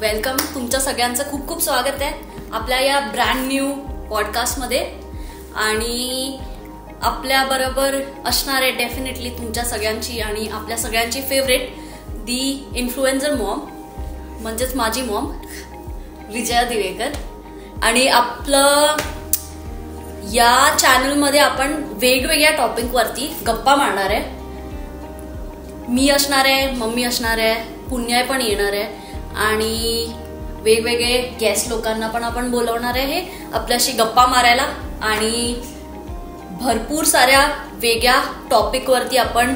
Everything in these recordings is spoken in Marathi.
वेलकम. तुमच्या सगळ्यांचं खूप खूप स्वागत आहे आपल्या या ब्रँड न्यू पॉडकास्टमध्ये. आणि आपल्या बरोबर असणार आहे डेफिनेटली तुमच्या सगळ्यांची आणि आपल्या सगळ्यांची फेवरेट दी इन्फ्लुएन्सर मॉम, म्हणजेच माझी मॉम विजया दिवेकर. आणि आपलं या चॅनलमध्ये आपण वेगवेगळ्या टॉपिकवरती गप्पा मारणार आहे. मी असणार आहे, मम्मी असणार आहे, पुण्या पण येणार आहे आणि वेगवेगळे गेस्ट लोकांना पण आपण बोलवणार आहे आपल्याशी गप्पा मारायला. आणि भरपूर साऱ्या वेगळ्या टॉपिकवरती आपण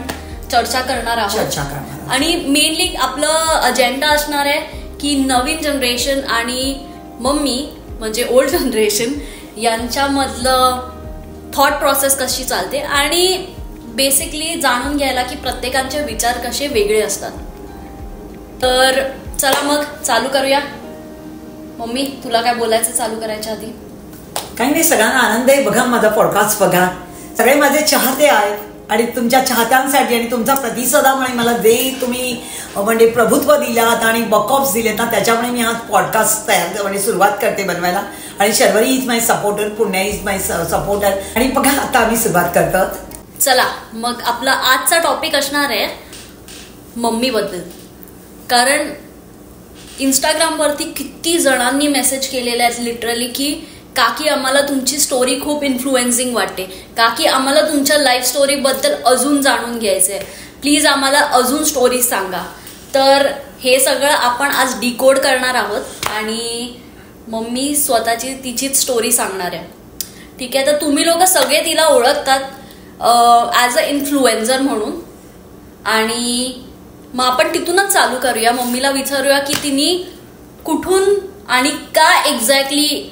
चर्चा करणार आहोत. आणि मेनली आपलं अजेंडा असणार आहे की नवीन जनरेशन आणि मम्मी म्हणजे ओल्ड जनरेशन यांच्यामधलं थॉट प्रोसेस कशी चालते आणि बेसिकली जाणून घ्यायला की प्रत्येकाचे विचार कसे वेगळे असतात. तर चला मग चालू करूया. मम्मी, तुला काय बोलायचं चालू करायच्या आधी? काही नाही, सगळ्यांना आनंद आहे. बघा माझा पॉडकास्ट बघा, सगळे माझे चाहते आहेत आणि तुमच्या चाहत्यांसाठी आणि तुमचा प्रतिसादामुळे मला जे तुम्ही म्हणजे प्रभुत्व दिलात आणि बकऑफ्स दिलेत ना, त्याच्यामुळे मी आज पॉडकास्ट तयार म्हणजे सुरुवात करते बनवायला. आणि शर्वरी इज माय सपोर्टर, पुण्या इज माय सपोर्टर. आणि बघा आता आम्ही सुरुवात करतो. चला मग आपला आजचा टॉपिक असणार आहे मम्मीबद्दल. कारण इंस्टाग्रामवरती किती जणांनी मेसेज केलेले आहेत लिटरली की काकी आम्हाला तुमची स्टोरी खूप इन्फ्लुएन्सिंग वाटते, काकी आम्हाला तुमच्या लाईफ स्टोरीबद्दल अजून जाणून घ्यायचं आहे, प्लीज आम्हाला अजून स्टोरीज सांगा. तर हे सगळं आपण आज डिकोड करणार आहोत आणि मम्मी स्वतःची तिचीच स्टोरी सांगणार आहे. ठीक आहे, तर तुम्ही लोक सगळे तिला ओळखतात ॲज अ इन्फ्लुएन्सर म्हणून. आणि मग आपण तिथूनच चालू करूया. मम्मीला विचारूया की तिने कुठून आणि का एक्झॅक्टली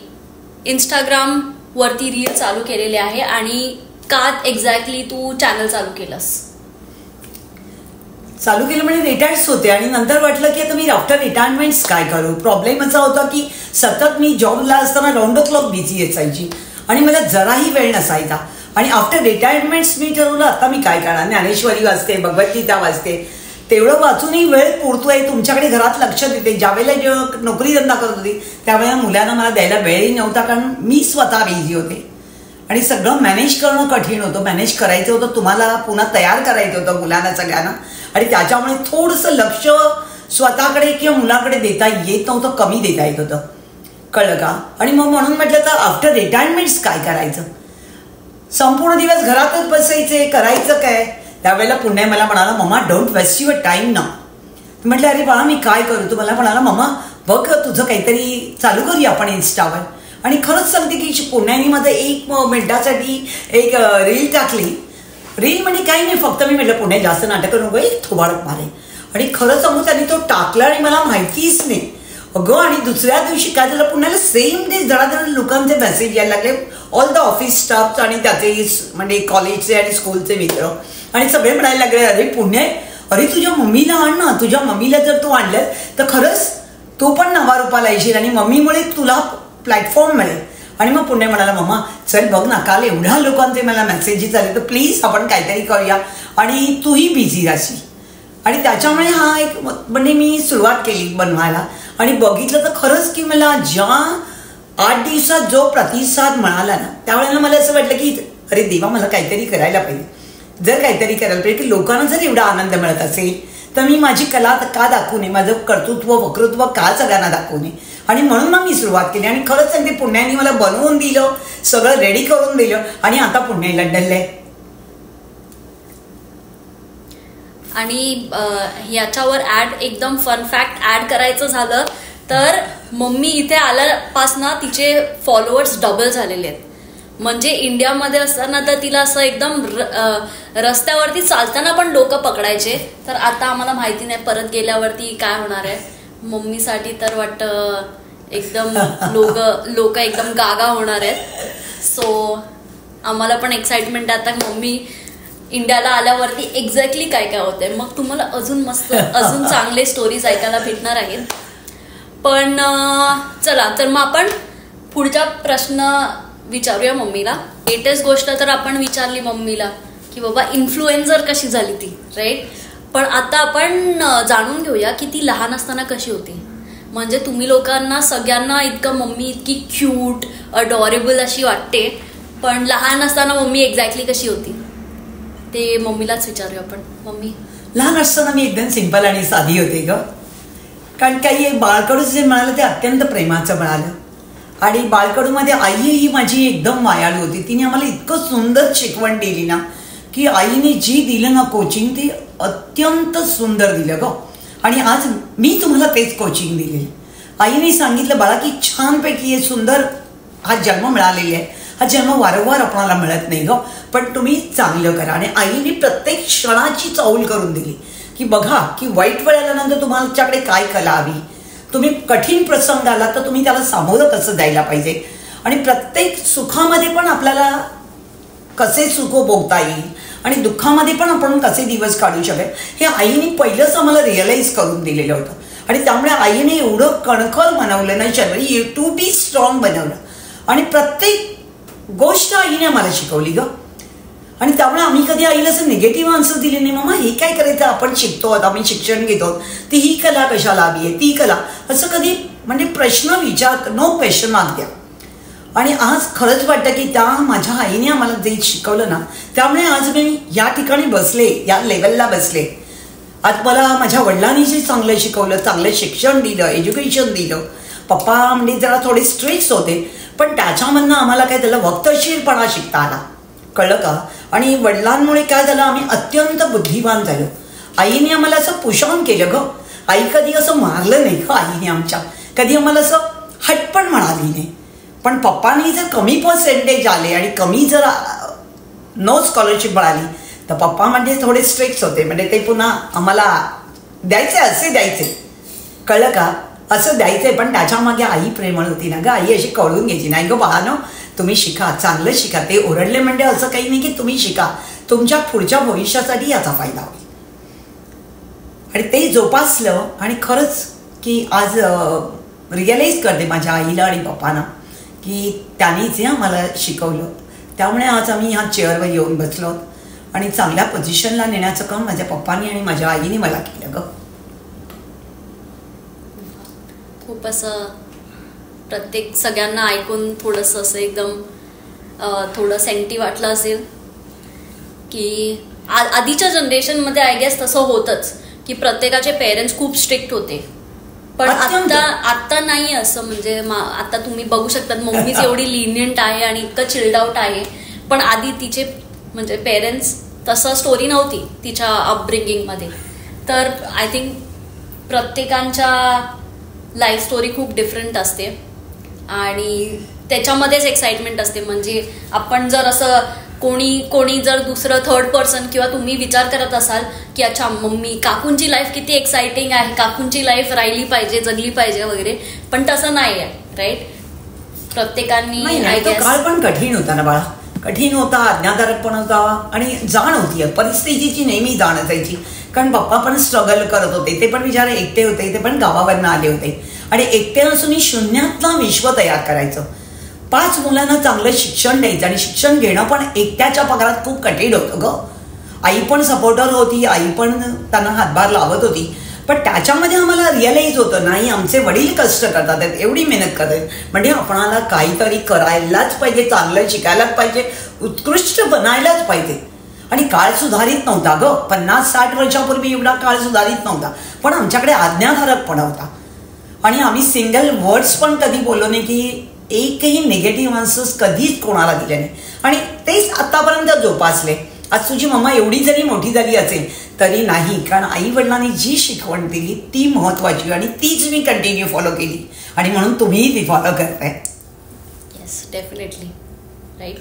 इंस्टाग्राम वरती रील चालू केलेले आहे आणि का एक्झॅक्टली तू चॅनल चालू केलंस? चालू केलं म्हणजे रिटायर्ड होते आणि नंतर वाटलं की आता मी आफ्टर रिटायरमेंट काय करू. प्रॉब्लेम असा होता की सतत मी जॉबला असताना राऊंड द क्लॉक बिझी असायची आणि मला जराही वेळ नसायचा. आणि आफ्टर रिटायरमेंट्स मी ठरवलं आता मी काय करणार. ज्ञानेश्वरी वाचते, भगवद्गीता वाचते, तेवढं वाचूनही वेळ पुरतोय. तुमच्याकडे घरात लक्ष देते. ज्यावेळेला जेव्हा नोकरी धंदा करत होती त्यावेळेला मुलांना मला द्यायला वेळही नव्हता, कारण मी स्वतः बिझी होते आणि सगळं मॅनेज करणं कठीण होतं. मॅनेज करायचं होतं, तुम्हाला पुन्हा तयार करायचं होतं मुलांना सगळ्यांना, आणि त्याच्यामुळे थोडंसं लक्ष स्वतःकडे किंवा मुलाकडे देता येत नव्हतं, कमी देता येत होतं. कळलं का? आणि मग म्हणून म्हटलं तर आफ्टर रिटायरमेंट्स काय करायचं. संपूर्ण दिवस घरातच बसायचे, करायचं काय. त्यावेळेला पुण्या मला म्हणाला, mumma don't waste your time ना. म्हटलं अरे बाळा मी काय करू. तो मला म्हणाला, मम्मा बघ तुझं काहीतरी चालू करूया आपण इन्स्टावर. आणि खरंच सांगते की पुण्याने माझं 1 मिनिटासाठी एक रील टाकली. रील म्हणजे काही नाही, फक्त मी म्हटलं पुण्या जास्त नाटक नको, एक थोबाडत मारे. आणि खरं सांगू त्यांनी तो टाकला आणि मला माहितीच नाही अगं. आणि दुसऱ्या दिवशी काय झालं, पुण्याला सेम डे जरा लोकांचे मेसेज यायला लागले, ऑल द ऑफिस स्टाफ आणि त्याचे म्हणजे कॉलेजचे आणि स्कूलचे मित्र. आणि सगळे म्हणायला लागले, अरे पुण्य, अरे तुझ्या मम्मीला आण ना. तुझ्या मम्मीला जर तू आणलं तर खरंच तू पण नावारूपाला येशील आणि मम्मीमुळे तुला प्लॅटफॉर्म मिळेल. आणि मग पुण्य म्हणाला, मम्मा चल बघ ना, काल एवढ्या लोकांचे मला मेसेजेस आले, तर प्लीज आपण काहीतरी करूया आणि तूही बिझी राहशील. आणि त्याच्यामुळे हा एक म्हणजे मी सुरुवात केली बनवायला. आणि बघितलं तर खरंच की मला ज्या 8 दिवसात जो प्रतिसाद मिळाला ना, त्यावेळेला मला असं वाटलं की अरे देवा, मला काहीतरी करायला पाहिजे. जर काहीतरी करायला पाहिजे की लोकांना जर एवढा आनंद मिळत असेल तर मी माझी कला का दाखवू नये, माझं कर्तृत्व वक्तृत्व का सगळ्यांना दाखवू नये. आणि म्हणून मग मी सुरुवात केली. आणि खरंच सांगते, पुण्याने मला बनवून दिलं, सगळं रेडी करून दिलं आणि आता पुण्या लंडनला. आणि याच्यावर एकदम फन फॅक्ट ऍड करायचं झालं तर मम्मी इथे आल्यापासनं तिचे फॉलोअर्स डबल झालेले आहेत. म्हणजे इंडियामध्ये असताना तर तिला असं एकदम रस्त्यावरती चालताना पण लोक पकडायचे. तर आता आम्हाला माहिती नाही परत गेल्यावरती काय होणार आहे. मम्मीसाठी तर वाटतं एकदम लोक एकदम गागा होणार आहेत. सो आम्हाला पण एक्साइटमेंट आहे आता मम्मी इंडियाला आल्यावरती एक्झॅक्टली काय काय होतंय. मग तुम्हाला अजून मस्त अजून चांगले स्टोरीज ऐकायला भेटणार आहेत. पण चला तर मग आपण पुढचा प्रश्न विचारूया मम्मीला. लेटेस्ट गोष्ट तर आपण विचारली मम्मीला की बाबा इन्फ्लुएन्सर कशी झाली ती, राईट. पण आता आपण जाणून घेऊया की ती लहान असताना कशी होती. म्हणजे तुम्ही लोकांना सगळ्यांना इतकं मम्मी इतकी क्यूट अडॉरेबल अशी वाटते, पण लहान असताना मम्मी एक्झॅक्टली कशी होती ते मम्मीलाच विचारूया आपण. मम्मी लहान असताना मी एकदम सिंपल आणि साधी होते ग. कारण काही बाळकडूच जे मिळालं ते अत्यंत प्रेमाचं मिळालं. आणि बाळकडूमध्ये आई ही माझी एकदम मायाळू होती. तिने आम्हाला इतकं सुंदर शिकवण दिली ना, की आईने जी दिलं ना कोचिंग ते अत्यंत सुंदर दिलं ग. आणि आज मी तुम्हाला तेच कोचिंग दिलेलं. आईने सांगितलं बाळा की छानपैकी हे सुंदर हा जन्म मिळालेला आहे, हा जन्म वारंवार आपणाला मिळत नाही ग, पण तुम्ही चांगलं करा. आणि आईने प्रत्येक क्षणाची चाऊल करून दिली की बघा की वाईट वेळ आल्यानंतर तुमच्याकडे काय कला हवी, तुम्ही कठीण प्रसंग आला तर तुम्ही त्याला सामोरं कसं द्यायला पाहिजे, आणि प्रत्येक सुखामध्ये पण आपल्याला कसे सुख भोगता येईल आणि दुःखामध्ये पण आपण कसे दिवस काढू शकेल हे आईने पहिलंच आम्हाला रिअलाइज करून दिलेलं होतं. आणि त्यामुळे आईने एवढं कणखर बनवलं ना शरीर, टू बी स्ट्रॉंग बनवलं. आणि प्रत्येक गोष्ट आईने आम्हाला शिकवली ग. आणि त्यामुळे आम्ही कधी आईला असं निगेटिव्ह आन्सर दिले नाही, मामा हे काय करायचं, आपण शिकतो आता, आम्ही शिक्षण घेतो, ती ही कला कशाला हवी आहे, ती कला, असं कधी म्हणजे प्रश्न विचार, नो क्वेश्चन मार्क द्या. आणि आज खरंच वाटतं की त्या माझ्या आईने आम्हाला जे शिकवलं ना, त्यामुळे आज मी या ठिकाणी बसले, या लेवलला बसले. आज मला माझ्या वडिलांनी जे चांगलं शिकवलं, चांगलं शिक्षण दिलं, एज्युकेशन दिलं. पप्पा म्हणजे जरा थोडे स्ट्रिक्ट होते, पण त्याच्यामधनं आम्हाला काय त्याला वक्तशीरपणा शिकता आला, कळलं का. आणि वडिलांमुळे काय झालं, आम्ही अत्यंत बुद्धिमान झालो. आईने आम्हाला असं पुशॉन केलं ग. आई कधी असं मारलं नाही ग आईने आमच्या, कधी आम्हाला असं हटपण म्हणाली नाही. पण पप्पांनी जर कमी पर्सेंटेज आले आणि कमी जर नो स्कॉलरशिप मिळाली तर पप्पा म्हणजे थोडे स्ट्रिक्ट होते, म्हणजे ते पुन्हा आम्हाला द्यायचे, असे द्यायचे, कळलं का, असं द्यायचंय. पण त्याच्यामागे आई प्रेमळ होती ना ग. आई अशी कळून घ्यायची, नाही ग बाळानो तुम्ही शिका, चांगलं शिका. ते ओरडले म्हणजे असं काही नाही की तुम्ही शिका, तुमच्या पुढच्या भविष्यासाठी याचा फायदा होईल. आणि ते जोपासलं. आणि खरंच की आज रिअलाइज करते माझ्या आईला आणि पप्पांना की त्यांनीच हे आम्हाला शिकवलं. त्यामुळे आज आम्ही ह्या चेअरवर येऊन बसलो आणि चांगल्या पोझिशनला नेण्याचं काम माझ्या पप्पांनी आणि माझ्या आईने मला केलं ग. खूप असं प्रत्येक सगळ्यांना ऐकून थोडंसं असं एकदम थोडं सेंटी वाटलं असेल की आधीच्या जनरेशनमध्ये आय गेस तसं होतंच की प्रत्येकाचे पेरेंट्स खूप स्ट्रिक्ट होते. पण आता नाही असं. म्हणजे आता तुम्ही बघू शकता मम्मीच एवढी लिनियंट आहे आणि इतकं चिल्ड आउट आहे. पण आधी तिचे म्हणजे पेरेंट्स तसं स्टोरी नव्हती तिच्या अपब्रिंगिंगमध्ये. तर आय थिंक प्रत्येकांच्या लाईफ स्टोरी खूप डिफरंट असते आणि त्याच्यामध्येच एक्साइटमेंट असते. म्हणजे आपण जर असं कोणी जर दुसरं थर्ड पर्सन किंवा तुम्ही विचार करत असाल की अच्छा मम्मी काकूंची लाईफ किती एक्साइटिंग आहे, काकूंची लाईफ राहिली पाहिजे, जगली पाहिजे वगैरे, पण तसं नाही आहे, राईट. प्रत्येकांनी काळ पण कठीण होता ना बाळा, कठीण होता, अज्ञाधारक पण होता आणि जाण होती, परिस्थितीची नेहमी जाण असायची. कारण पप्पा पण स्ट्रगल करत होते, ते पण बिचारे एकटे होते, ते पण गावावरनं आले होते आणि एकटे असून शून्यातलं विश्व तयार करायचं. 5 मुलांना चांगलं शिक्षण द्यायचं आणि शिक्षण घेणं पण एकट्याच्या पगारात खूप कठीण होतं ग. आई पण सपोर्टर होती, आई पण त्यांना हातभार लावत होती. पण त्याच्यामध्ये आम्हाला रिअलाइज होतं नाही आमचे वडील कष्ट करतात, एवढी मेहनत करतात, म्हणजे आपणाला काहीतरी करायलाच पाहिजे, चांगलं शिकायलाच पाहिजे, उत्कृष्ट बनायलाच पाहिजे. आणि काळ सुधारित नव्हता ग. 50-60 वर्षापूर्वी एवढा काळ सुधारित नव्हता, पण आमच्याकडे आज्ञाधारकपणा होता. आणि आम्ही सिंगल वर्ड्स पण कधी बोललो नाही की एकही निगेटिव्ह आन्सर्स कधीच कोणाला दिले नाही. आणि तेच आतापर्यंत जोपासले. आज तुझी मम्मा एवढी जरी मोठी झाली असेल तरी नाही, कारण आई वडिलांनी जी शिकवण दिली ती महत्वाची आणि तीच मी कंटिन्यू फॉलो केली आणि म्हणून तुम्हीही ती फॉलो करताय. Yes, definitely, right.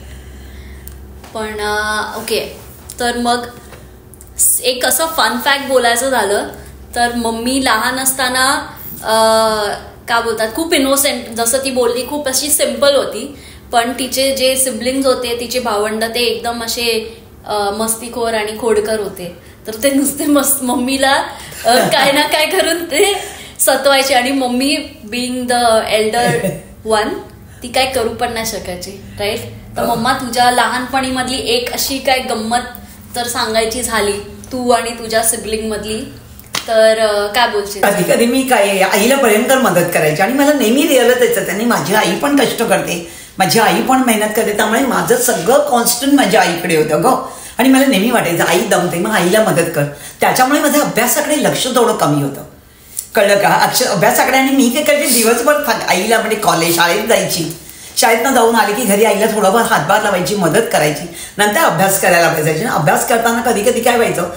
पण ओके, तर मग एक असं फन फॅक्ट बोलायचं झालं तर मम्मी लहान असताना का बोलतात खूप इनोसेंट, जसं ती बोलली खूप अशी सिम्पल होती. पण तिचे जे सिबलिंग्स होते, तिचे भावंड, ते एकदम असे मस्तीखोर आणि खोडकर होते. तर ते नुसते मम्मीला काय ना काय करून ते सतवायचे आणि mummy being the Elder one ती काय करू पण नाही शकायची, राईट. तर मम्मा तुझ्या लहानपणीमधली एक अशी काय गंमत तर सांगायची झाली तू आणि तुझ्या सिबलिंग मधली तर काय बोलशील? कधी कधी मी काय आईला भयंकर मदत करायची आणि मला नेहमी रिअलच यायचं त्यांनी माझी आई पण कष्ट करते, माझी आई पण मेहनत करते, त्यामुळे माझं सगळं कॉन्स्टंट माझ्या आईकडे होतं ग. आणि मला नेहमी वाटायचं आई दमते मग आईला मदत कर. त्याच्यामुळे माझ्या अभ्यासाकडे लक्ष थोडं कमी होतं, कळलं का? अभ्यासाकडे. आणि मी काय करायचे दिवसभर आईला म्हणजे कॉलेज शाळेत जायची, शाळेतनं जाऊन आली की घरी आईला थोडंफार हातभार लावायची, मदत करायची, नंतर अभ्यास करायला बसायची. अभ्यास करताना कधी कधी काय व्हायचं,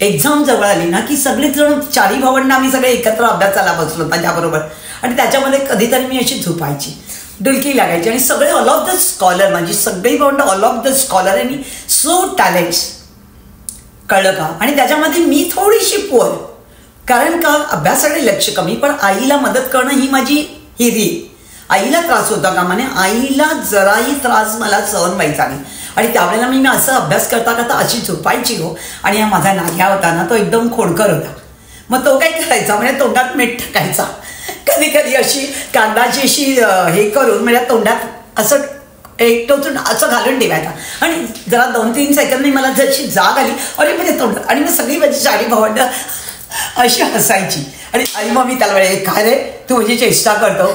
एक्झाम जवळ आली ना की सगळेच जण 4 भावंड आम्ही सगळे एकत्र अभ्यासाला बसलो माझ्याबरोबर. आणि त्याच्यामध्ये कधीतरी मी अशी झोपायची, डुलकी लागायची. आणि सगळे ऑल ऑफ द स्कॉलर, माझी सगळी भावंड ऑल ऑफ द स्कॉलर आणि सो टॅलेंट्स, कळलं का? आणि त्याच्यामध्ये मी थोडीशी पोर, कारण का अभ्यासाकडे लक्ष कमी, पण आईला मदत करणं ही माझी हिरी. आईला त्रास होता का म्हणे, आईला जराही त्रास मला सहन व्हायचा नाही. आणि त्यावेळेला मी असं अभ्यास करता करता अशी झोपायची हो. आणि माझा नाग्या होता ना तो एकदम खोडकर होता, मग तो काय करायचा म्हणजे तोंडात मीठ टाकायचा, कधी कधी अशी कांदाची अशी हे करून म्हणजे तोंडात असं एक टोचून असं घालून ठेवायचा. आणि जरा 2-3 सेकंदनी मला जशी जाग आली अरे म्हणजे तोंडात, आणि मग सगळी माझी 4 भावंड अशी हसायची. आणि आई मग मी त्याला वेळे काय रे तू म्हणजे चेष्टा करतो,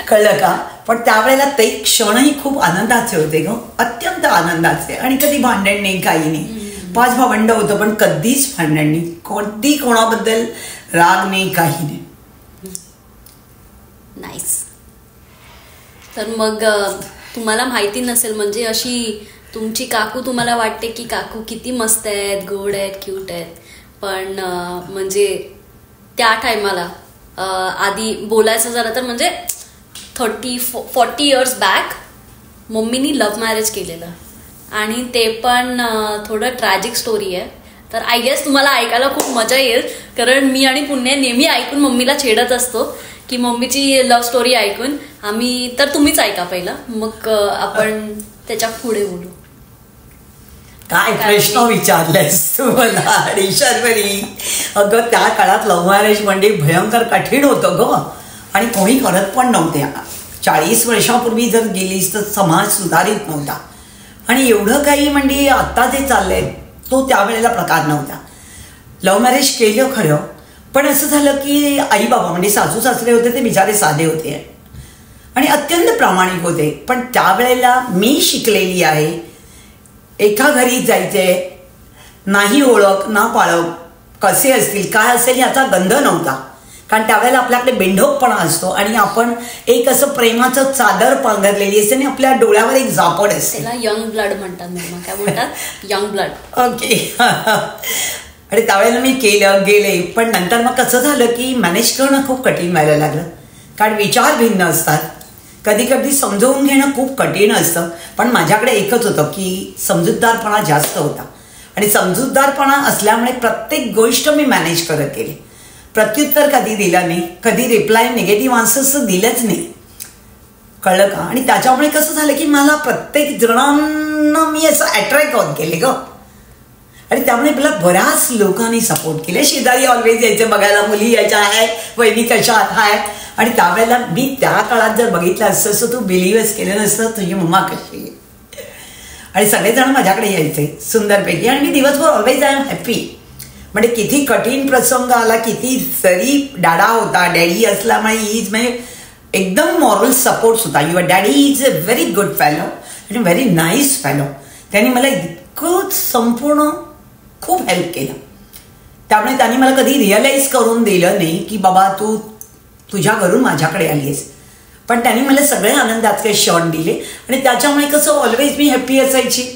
कळलं का? पण त्यावेळेला ते क्षणही खूप आनंदाचे होते ग, अत्यंत आनंदाचे. आणि कधी भांडण नाही, काही नाही. 5 भावंड होतं पण कधीच भांडण नाही, कधी कोणाबद्दल राग नाही, काही नाही. नाईस. तर मग तुम्हाला माहिती नसेल म्हणजे अशी तुमची काकू, तुम्हाला वाटते की काकू किती मस्त आहेत, गोड आहेत, क्यूट आहेत, पण म्हणजे त्या टायमाला आधी बोलायचं झालं तर म्हणजे 30-40 इयर्स बॅक मम्मीनी लव्ह मॅरेज केलेलं. आणि ते पण थोडं ट्रॅजिक स्टोरी आहे. तर आय गेस तुम्हाला ऐकायला खूप मजा येईल, कारण मी आणि पुण्य नेहमी ऐकून मम्मीला छेडत असतो की मम्मीची लव्ह स्टोरी ऐकून आम्ही. तर तुम्हीच ऐका पहिलं, मग आपण त्याच्या पुढे बोलू. काय प्रश्न विचारलेस तू मला ईश्वरी. अगं त्या काळात लव्ह मॅरेज म्हणजे भयंकर कठीण होतं ग, आणि कोणी करत पण नव्हते. 40 वर्षापूर्वी जर गेलीस तर समाज सुधारित नव्हता. आणि एवढं काही म्हणजे आत्ता जे चाललंय तो त्यावेळेला प्रकार नव्हता. लव्ह मॅरेज केलं खरं, पण असं झालं की आई बाबा म्हणजे सासू सासरे होते ते बिचारे साधे होते आणि अत्यंत प्रामाणिक होते. पण त्यावेळेला मी शिकलेली आहे, एका घरी जायचे, नाही ओळख ना पाळख, कसे असतील काय असेल याचा गंध नव्हता. कारण त्यावेळेला आपल्याकडे बेंढोकपणा असतो आणि आपण एक असं प्रेमाचं चादर पांघरलेली असते आणि आपल्या डोळ्यावर एक झापड असते. त्याला यंग ब्लड म्हणतात. काय म्हणतात? Young blood. ओके. आणि त्यावेळेला मी केलं गेले, पण नंतर मग कसं झालं की मॅनेज करणं खूप कठीण व्हायला लागलं, कारण विचार भिन्न असतात. कधी कधी समजवून घेणं खूप कठीण असतं. पण माझ्याकडे एकच होतं की समजूतदारपणा जास्त होता, आणि समजूतदारपणा असल्यामुळे प्रत्येक गोष्ट मी मॅनेज करत गेले. प्रत्युत्तर कधी दिलं नाही, कधी रिप्लाय निगेटिव्ह आन्सर्स दिलंच नाही, कळलं का? आणि त्याच्यामुळे कसं झालं की मला प्रत्येक जणांना मी असं अट्रॅक्ट होत गेले ग. आणि त्यामुळे मला बऱ्याच लोकांनी सपोर्ट केले. शेजारी ऑलवेज यायचे बघायला, मुली यायच्या आहे, वहिनी कशा आहे. आणि त्यावेळेला मी त्या काळात जर बघितलं असतं तू बिलीव्हच केलं नसतं तुझी मम्मा कशी आहे. आणि सगळेजण माझ्याकडे यायचे सुंदरपैकी, आणि मी दिवसभर ऑलवेज आय एम हॅप्पी. म्हणजे किती कठीण प्रसंग आला, किती जरी डाडा होता, डॅडी असल्यामुळे इज म्हणजे एकदम मॉरल सपोर्ट्स होता. Your daddy is a very good fallow आणि व्हेरी नाईस फॅलो. त्यांनी मला इतकं संपूर्ण खूप हेल्प केलं. त्यामुळे त्यांनी मला कधी रिअलाइज करून दिलं नाही की बाबा तू तुझ्या घरून माझ्याकडे आली आहेस. पण त्यांनी मला सगळे आनंदातले क्षण दिले, आणि त्याच्यामुळे कसं ऑलवेज मी हॅप्पी असायची.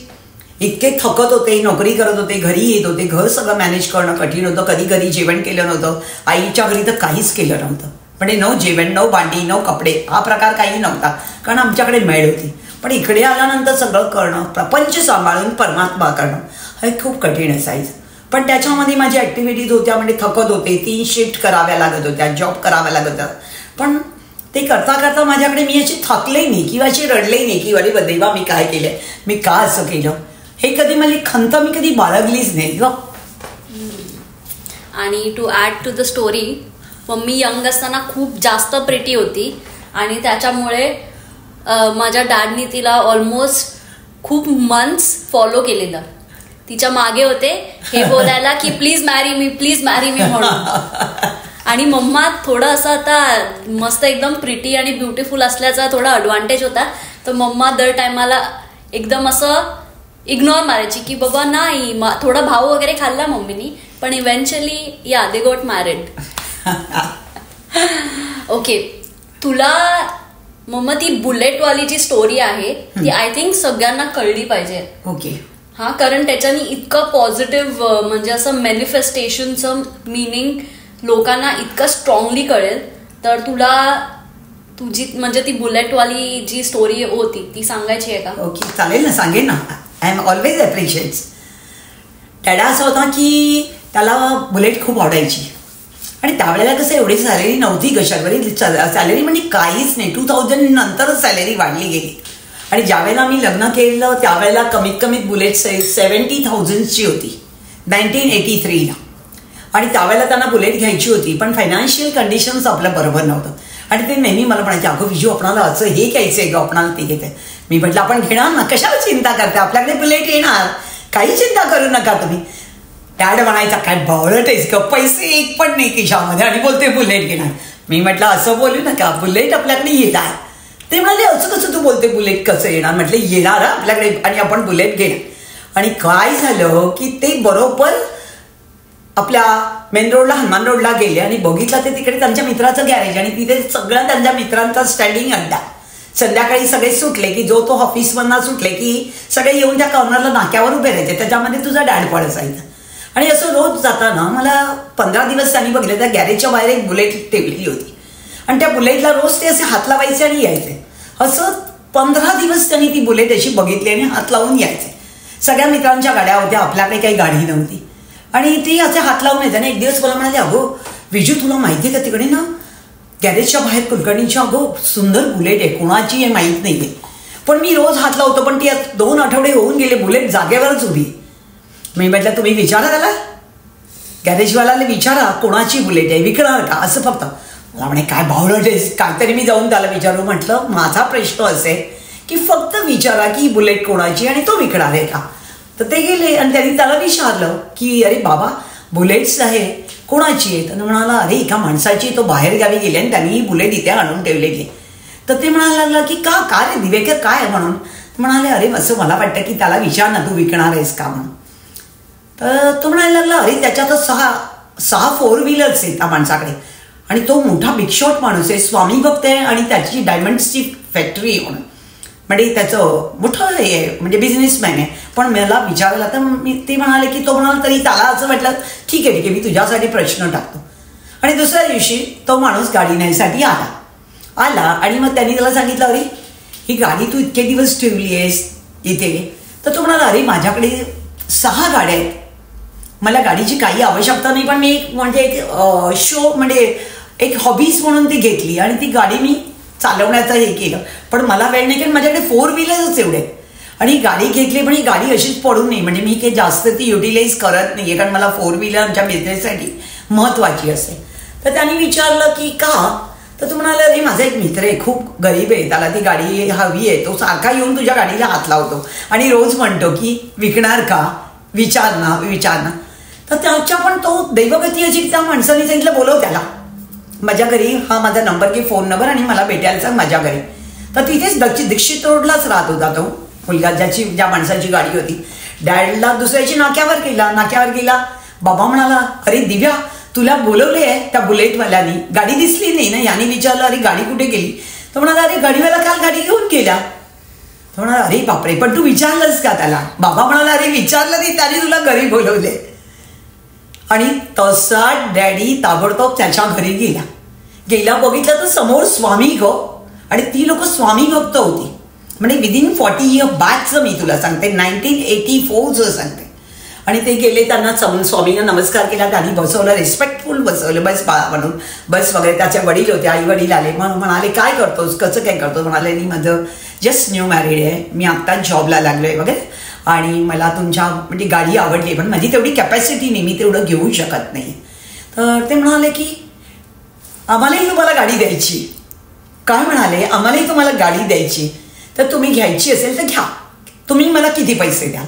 इतके थकत होते, नोकरी करत होते, घरी येत होते, घर सगळं मॅनेज करणं कठीण होतं. कधी कधी जेवण केलं नव्हतं. आईच्या घरी तर काहीच केलं नव्हतं, म्हणजे नो जेवण, नो भांडी, नो कपडे, हा प्रकार काही नव्हता, कारण आमच्याकडे मेळ होती. पण इकडे आल्यानंतर सगळं करणं, प्रपंच सांभाळून परमात्मा करणं हे खूप कठीण असायचं. पण त्याच्यामध्ये माझ्या ॲक्टिव्हिटीज होत्या, म्हणजे थकत होते, 3 शिफ्ट कराव्या लागत होत्या, जॉब कराव्या लागत होत्या. पण ते करता करता माझ्याकडे मी अशी थकले नाही किंवा अशी रडले नाही की अरे देवा मी काय केलंय, मी का असं केलं, हे कधी मला खंत मी कधी बाळगलीच नाही ग. आणि to add to the story, mummy young असताना खूप जास्त प्रेटी होती, आणि त्याच्यामुळे माझ्या डॅडनी तिला ऑलमोस्ट खूप मंथ्स फॉलो केलेलं. तिच्या मागे होते हे बोलायला की प्लीज मॅरी मी म्हणून. आणि मम्मा थोडं असं आता मस्त एकदम प्रिटी आणि ब्युटिफुल असल्याचा थोडा ॲडव्हान्टेज होता. तर मम्मा दर टायमाला एकदम असं इग्नोर मारायची की बाबा नाही, थोडा भाव वगैरे खाल्ला मम्मीनी, पण इव्हेंच्युअली या दे गॉट मॅरिड. ओके, तुला मम्मा ती बुलेटवाली जी स्टोरी आहे ती आय थिंक सगळ्यांना कळली पाहिजे. ओके. हा, कारण त्याच्याने इतकं पॉझिटिव्ह म्हणजे असं मॅनिफेस्टेशनचं मिनिंग लोकांना इतकं स्ट्रॉंगली कळेल. तर तुला तुझी म्हणजे ती बुलेटवाली जी स्टोरी होती ती सांगायची आहे का? ओके, चालेल ना, सांगेन ना. I am always appreciates. डॅडा असा होता की त्याला बुलेट खूप आवडायची आणि त्यावेळेला कसं एवढी सॅलरी नव्हती कशावरी. सॅलरी म्हणजे काहीच नाही. 2000 नंतरच सॅलरी वाढली गेली. आणि ज्यावेळेला मी लग्न केलं त्यावेळेला कमीत कमीत बुलेट 70,000ची होती 1983ला. आणि त्यावेळेला त्यांना बुलेट घ्यायची होती, पण फायनान्शियल कंडिशन्स आपल्या बरोबर नव्हतं. आणि ते नेहमी मला म्हणायचे, अगं विजू आपणाला असं हे घ्यायचं आहे ग, आपणाला ते घेते. मी म्हटलं आपण घेणार ना, कशाला चिंता करते, आपल्याकडे बुलेट येणार, काही चिंता करू नका तुम्ही. डॅड म्हणायचा काय बावळट आहेस का, पैसे एक पण नाही खिशामध्ये आणि बोलते बुलेट घेणार. मी म्हटलं असं बोलू नका, बुलेट आपल्याकडे येणार. ते म्हणाले असं कसं तू बोलते बुलेट कसं येणार. म्हटलं येणार आपल्याकडे आणि आपण बुलेट घेणार. आणि काय झालं की ते बरोबर आपल्या मेन रोडला हनुमान रोडला गेले आणि बघितलं ते तिकडे त्यांच्या मित्राचं गॅरेज आणि तिथे सगळं त्यांच्या मित्रांचा स्टँडिंग अड्डा. संध्याकाळी सगळे सुटले की जो तो ऑफिसमधनं सुटले की सगळे येऊन त्या कॉर्नरला नाक्यावर उभे राहायचे. त्याच्यामध्ये तुझा डॅड पण असायचा. आणि असं रोज जाताना मला 15 दिवस त्यांनी बघितलं त्या गॅरेजच्या बाहेर एक बुलेट ठेवलेली होती आणि त्या बुलेटला रोज ते असे हात लावायचे आणि यायचे. असं 15 दिवस त्यांनी ती बुलेट अशी बघितली आणि हात लावून यायचे. सगळ्या मित्रांच्या गाड्या होत्या, आपल्याकडे काही गाडी नव्हती आणि ती असे हात लावून यायचे. आणि एक दिवस मला म्हणाले, अगो विजू तुला माहिती आहे का तिकडे ना गॅरेजच्या बाहेर कुलकर्णीच्या अगो सुंदर बुलेट आहे, कोणाची आहे माहीत नाही आहे, पण मी रोज हात लावतो, पण ती 2 आठवडे होऊन गेले बुलेट जागेवरच उभी. मी म्हटलं तुम्ही विचारा त्याला, गॅरेजवाल्याला विचारा कोणाची बुलेट आहे, विकणार का, असं फक्त. मला म्हणे काय भावलट आहेस, काहीतरी मी जाऊन त्याला विचारू. म्हटलं माझा प्रश्न असेल की फक्त विचारा की बुलेट कोणाची आणि तो विकणार आहे का. तर ते गेले आणि त्यांनी त्याला विचारलं की अरे बाबा बुलेट्स आहे कोणाची आहे. तर म्हणाला अरे एका माणसाची, तो बाहेर गावी गेले आणि त्यांनी ही बुलेट इथे आणून ठेवलेली. तर ते म्हणायला लागलं की का रे दिवेकर काय आहे म्हणून. म्हणाले अरे असं मला वाटतं की त्याला विचार ना तू विकणार आहेस का म्हणून. तर तो म्हणायला लागला अरे त्याच्यातच 6 4 व्हीलर्स आहेत त्या माणसाकडे आणि तो मोठा बिगशॉट माणूस आहे, स्वामी भक्त आहे आणि त्याची डायमंड्सची फॅक्टरी आहे म्हणून. म्हणजे त्याचं मोठं हे आहे, म्हणजे बिझनेसमॅन आहे. पण मला विचारलं तर मी ते म्हणाले की तो म्हणाला तरी त्याला असं वाटलं ठीक आहे मी तुझ्यासाठी प्रश्न टाकतो. आणि दुसऱ्या दिवशी तो माणूस गाडी न्यायसाठी आला आणि मग त्यांनी त्याला सांगितलं अरे ही गाडी तू इतके दिवस ठेवली आहेस इथे. तर तो म्हणाला अरे माझ्याकडे 6 गाड्या आहेत, मला गाडीची काही आवश्यकता नाही, पण मी म्हणजे एक शो म्हणजे एक हॉबीज म्हणून ती घेतली आणि ती गाडी मी चालवण्याचं हे केलं. पण मला वेळ नाही कारण माझ्याकडे 4 व्हीलरच एवढे आणि ही गाडी घेतली, पण ही गाडी अशीच पडू नये म्हणजे मी काही जास्त ती युटिलाइज करत नाही आहे कारण मला 4 व्हीलर आमच्या बिझनेससाठी महत्त्वाची असते. तर त्यांनी विचारलं की का. तर तू म्हणाला अरे माझा एक मित्र आहे खूप गरीब आहे, त्याला ती गाडी हवी आहे, तो सारखा येऊन तुझ्या गाडीला हात लावतो आणि रोज म्हणतो की विकणार का, विचार ना. तर त्याच्या पण तो दैवगती अशी त्या माणसाने सांगितलं बोलव त्याला माझ्या घरी, हा माझा नंबर घे, फोन नंबर, आणि मला भेटायला सांग माझ्या घरी. तर तिथेच दीक्षित रोडलाच राहत होता तो मुलगा ज्या माणसाची गाडी होती. डॅडला दुसऱ्याची नाक्यावर गेला. बाबा म्हणाला अरे दिव्या तुला बोलवले आहे त्या बुलेटवाल्यानी, गाडी दिसली नाही ना. याने विचारलं अरे गाडी कुठे गेली. तो म्हणाला अरे गाडीवाला काल गाडी घेऊन गेला. तो म्हणाला अरे बापरे पण तू विचारलंस का त्याला. बाबा म्हणाला अरे विचारलं नाही, त्याने तुला घरी बोलवले. आणि तसा डॅडी ताबडतोब त्याच्या घरी गेला बघितलं तर समोर स्वामी ग, आणि ती लोक स्वामी भक्त होती. म्हणजे विदिन 40 इयर बॅकचं मी तुला सांगते, 1984चं सांगते. आणि ते गेले, त्यांना स्वामींना नमस्कार केला, त्यांनी बसवलं, रिस्पेक्टफुल बसवलं, बस बाळा म्हणून बस वगैरे. त्याचे वडील होते, आई वडील आले. मग म्हणाले काय करतोस, कसं काय करतोस. म्हणाले मी माझं जस्ट न्यू मॅरिड आहे, मी आत्ताच जॉबला लागलोय वगैरे, आणि मला तुमच्या म्हणजे गाडी आवडली, पण माझी तेवढी कॅपॅसिटी नाही, मी तेवढं घेऊ शकत नाही. तर ते म्हणाले की आम्हालाही तुम्हाला गाडी द्यायची. काय म्हणाले आम्हालाही तुम्हाला गाडी द्यायची, तर तुम्ही घ्यायची असेल तर घ्या, तुम्ही मला किती पैसे द्याल.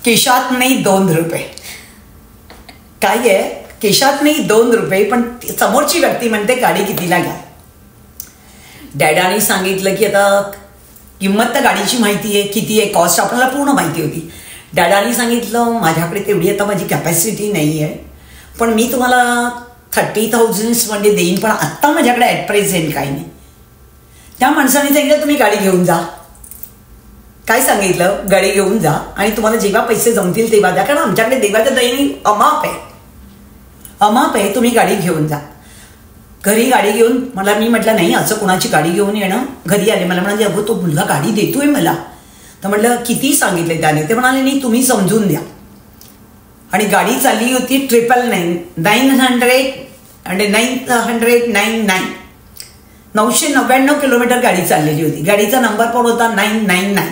केशात नाही 2 रुपये. काय आहे, केशात नाही 2 रुपये, पण समोरची व्यक्ती म्हणते गाडी कितीला घ्या. डॅडाने सांगितलं की आता किंमत तर गाडीची माहिती आहे, किती आहे कॉस्ट आपल्याला पूर्ण माहिती होती. डॅडाने सांगितलं माझ्याकडे तेवढी आता माझी कॅपॅसिटी नाही आहे, पण मी तुम्हाला 30,000 देईन, पण आत्ता माझ्याकडे ॲट प्रेझेंट काही नाही. त्या माणसाने सांगितलं तुम्ही गाडी घेऊन जा. काय सांगितलं, गाडी घेऊन जा आणि तुम्हाला जेव्हा पैसे जमतील तेव्हा द्या, कारण आमच्याकडे देवाच्या दयेने अमाप आहे, तुम्ही गाडी घेऊन जा. घरी गाडी घेऊन मी म्हटलं नाही असं कोणाची गाडी घेऊन येणं. घरी आले, मला म्हणाले अगो तो मुलगा गाडी देतोय मला. तर म्हटलं किती सांगितले त्याने. ते म्हणाले नाही तुम्ही समजून द्या. आणि गाडी चालली होती 999 किलोमीटर गाडी चाललेली होती. गाडीचा नंबर पण होता 999.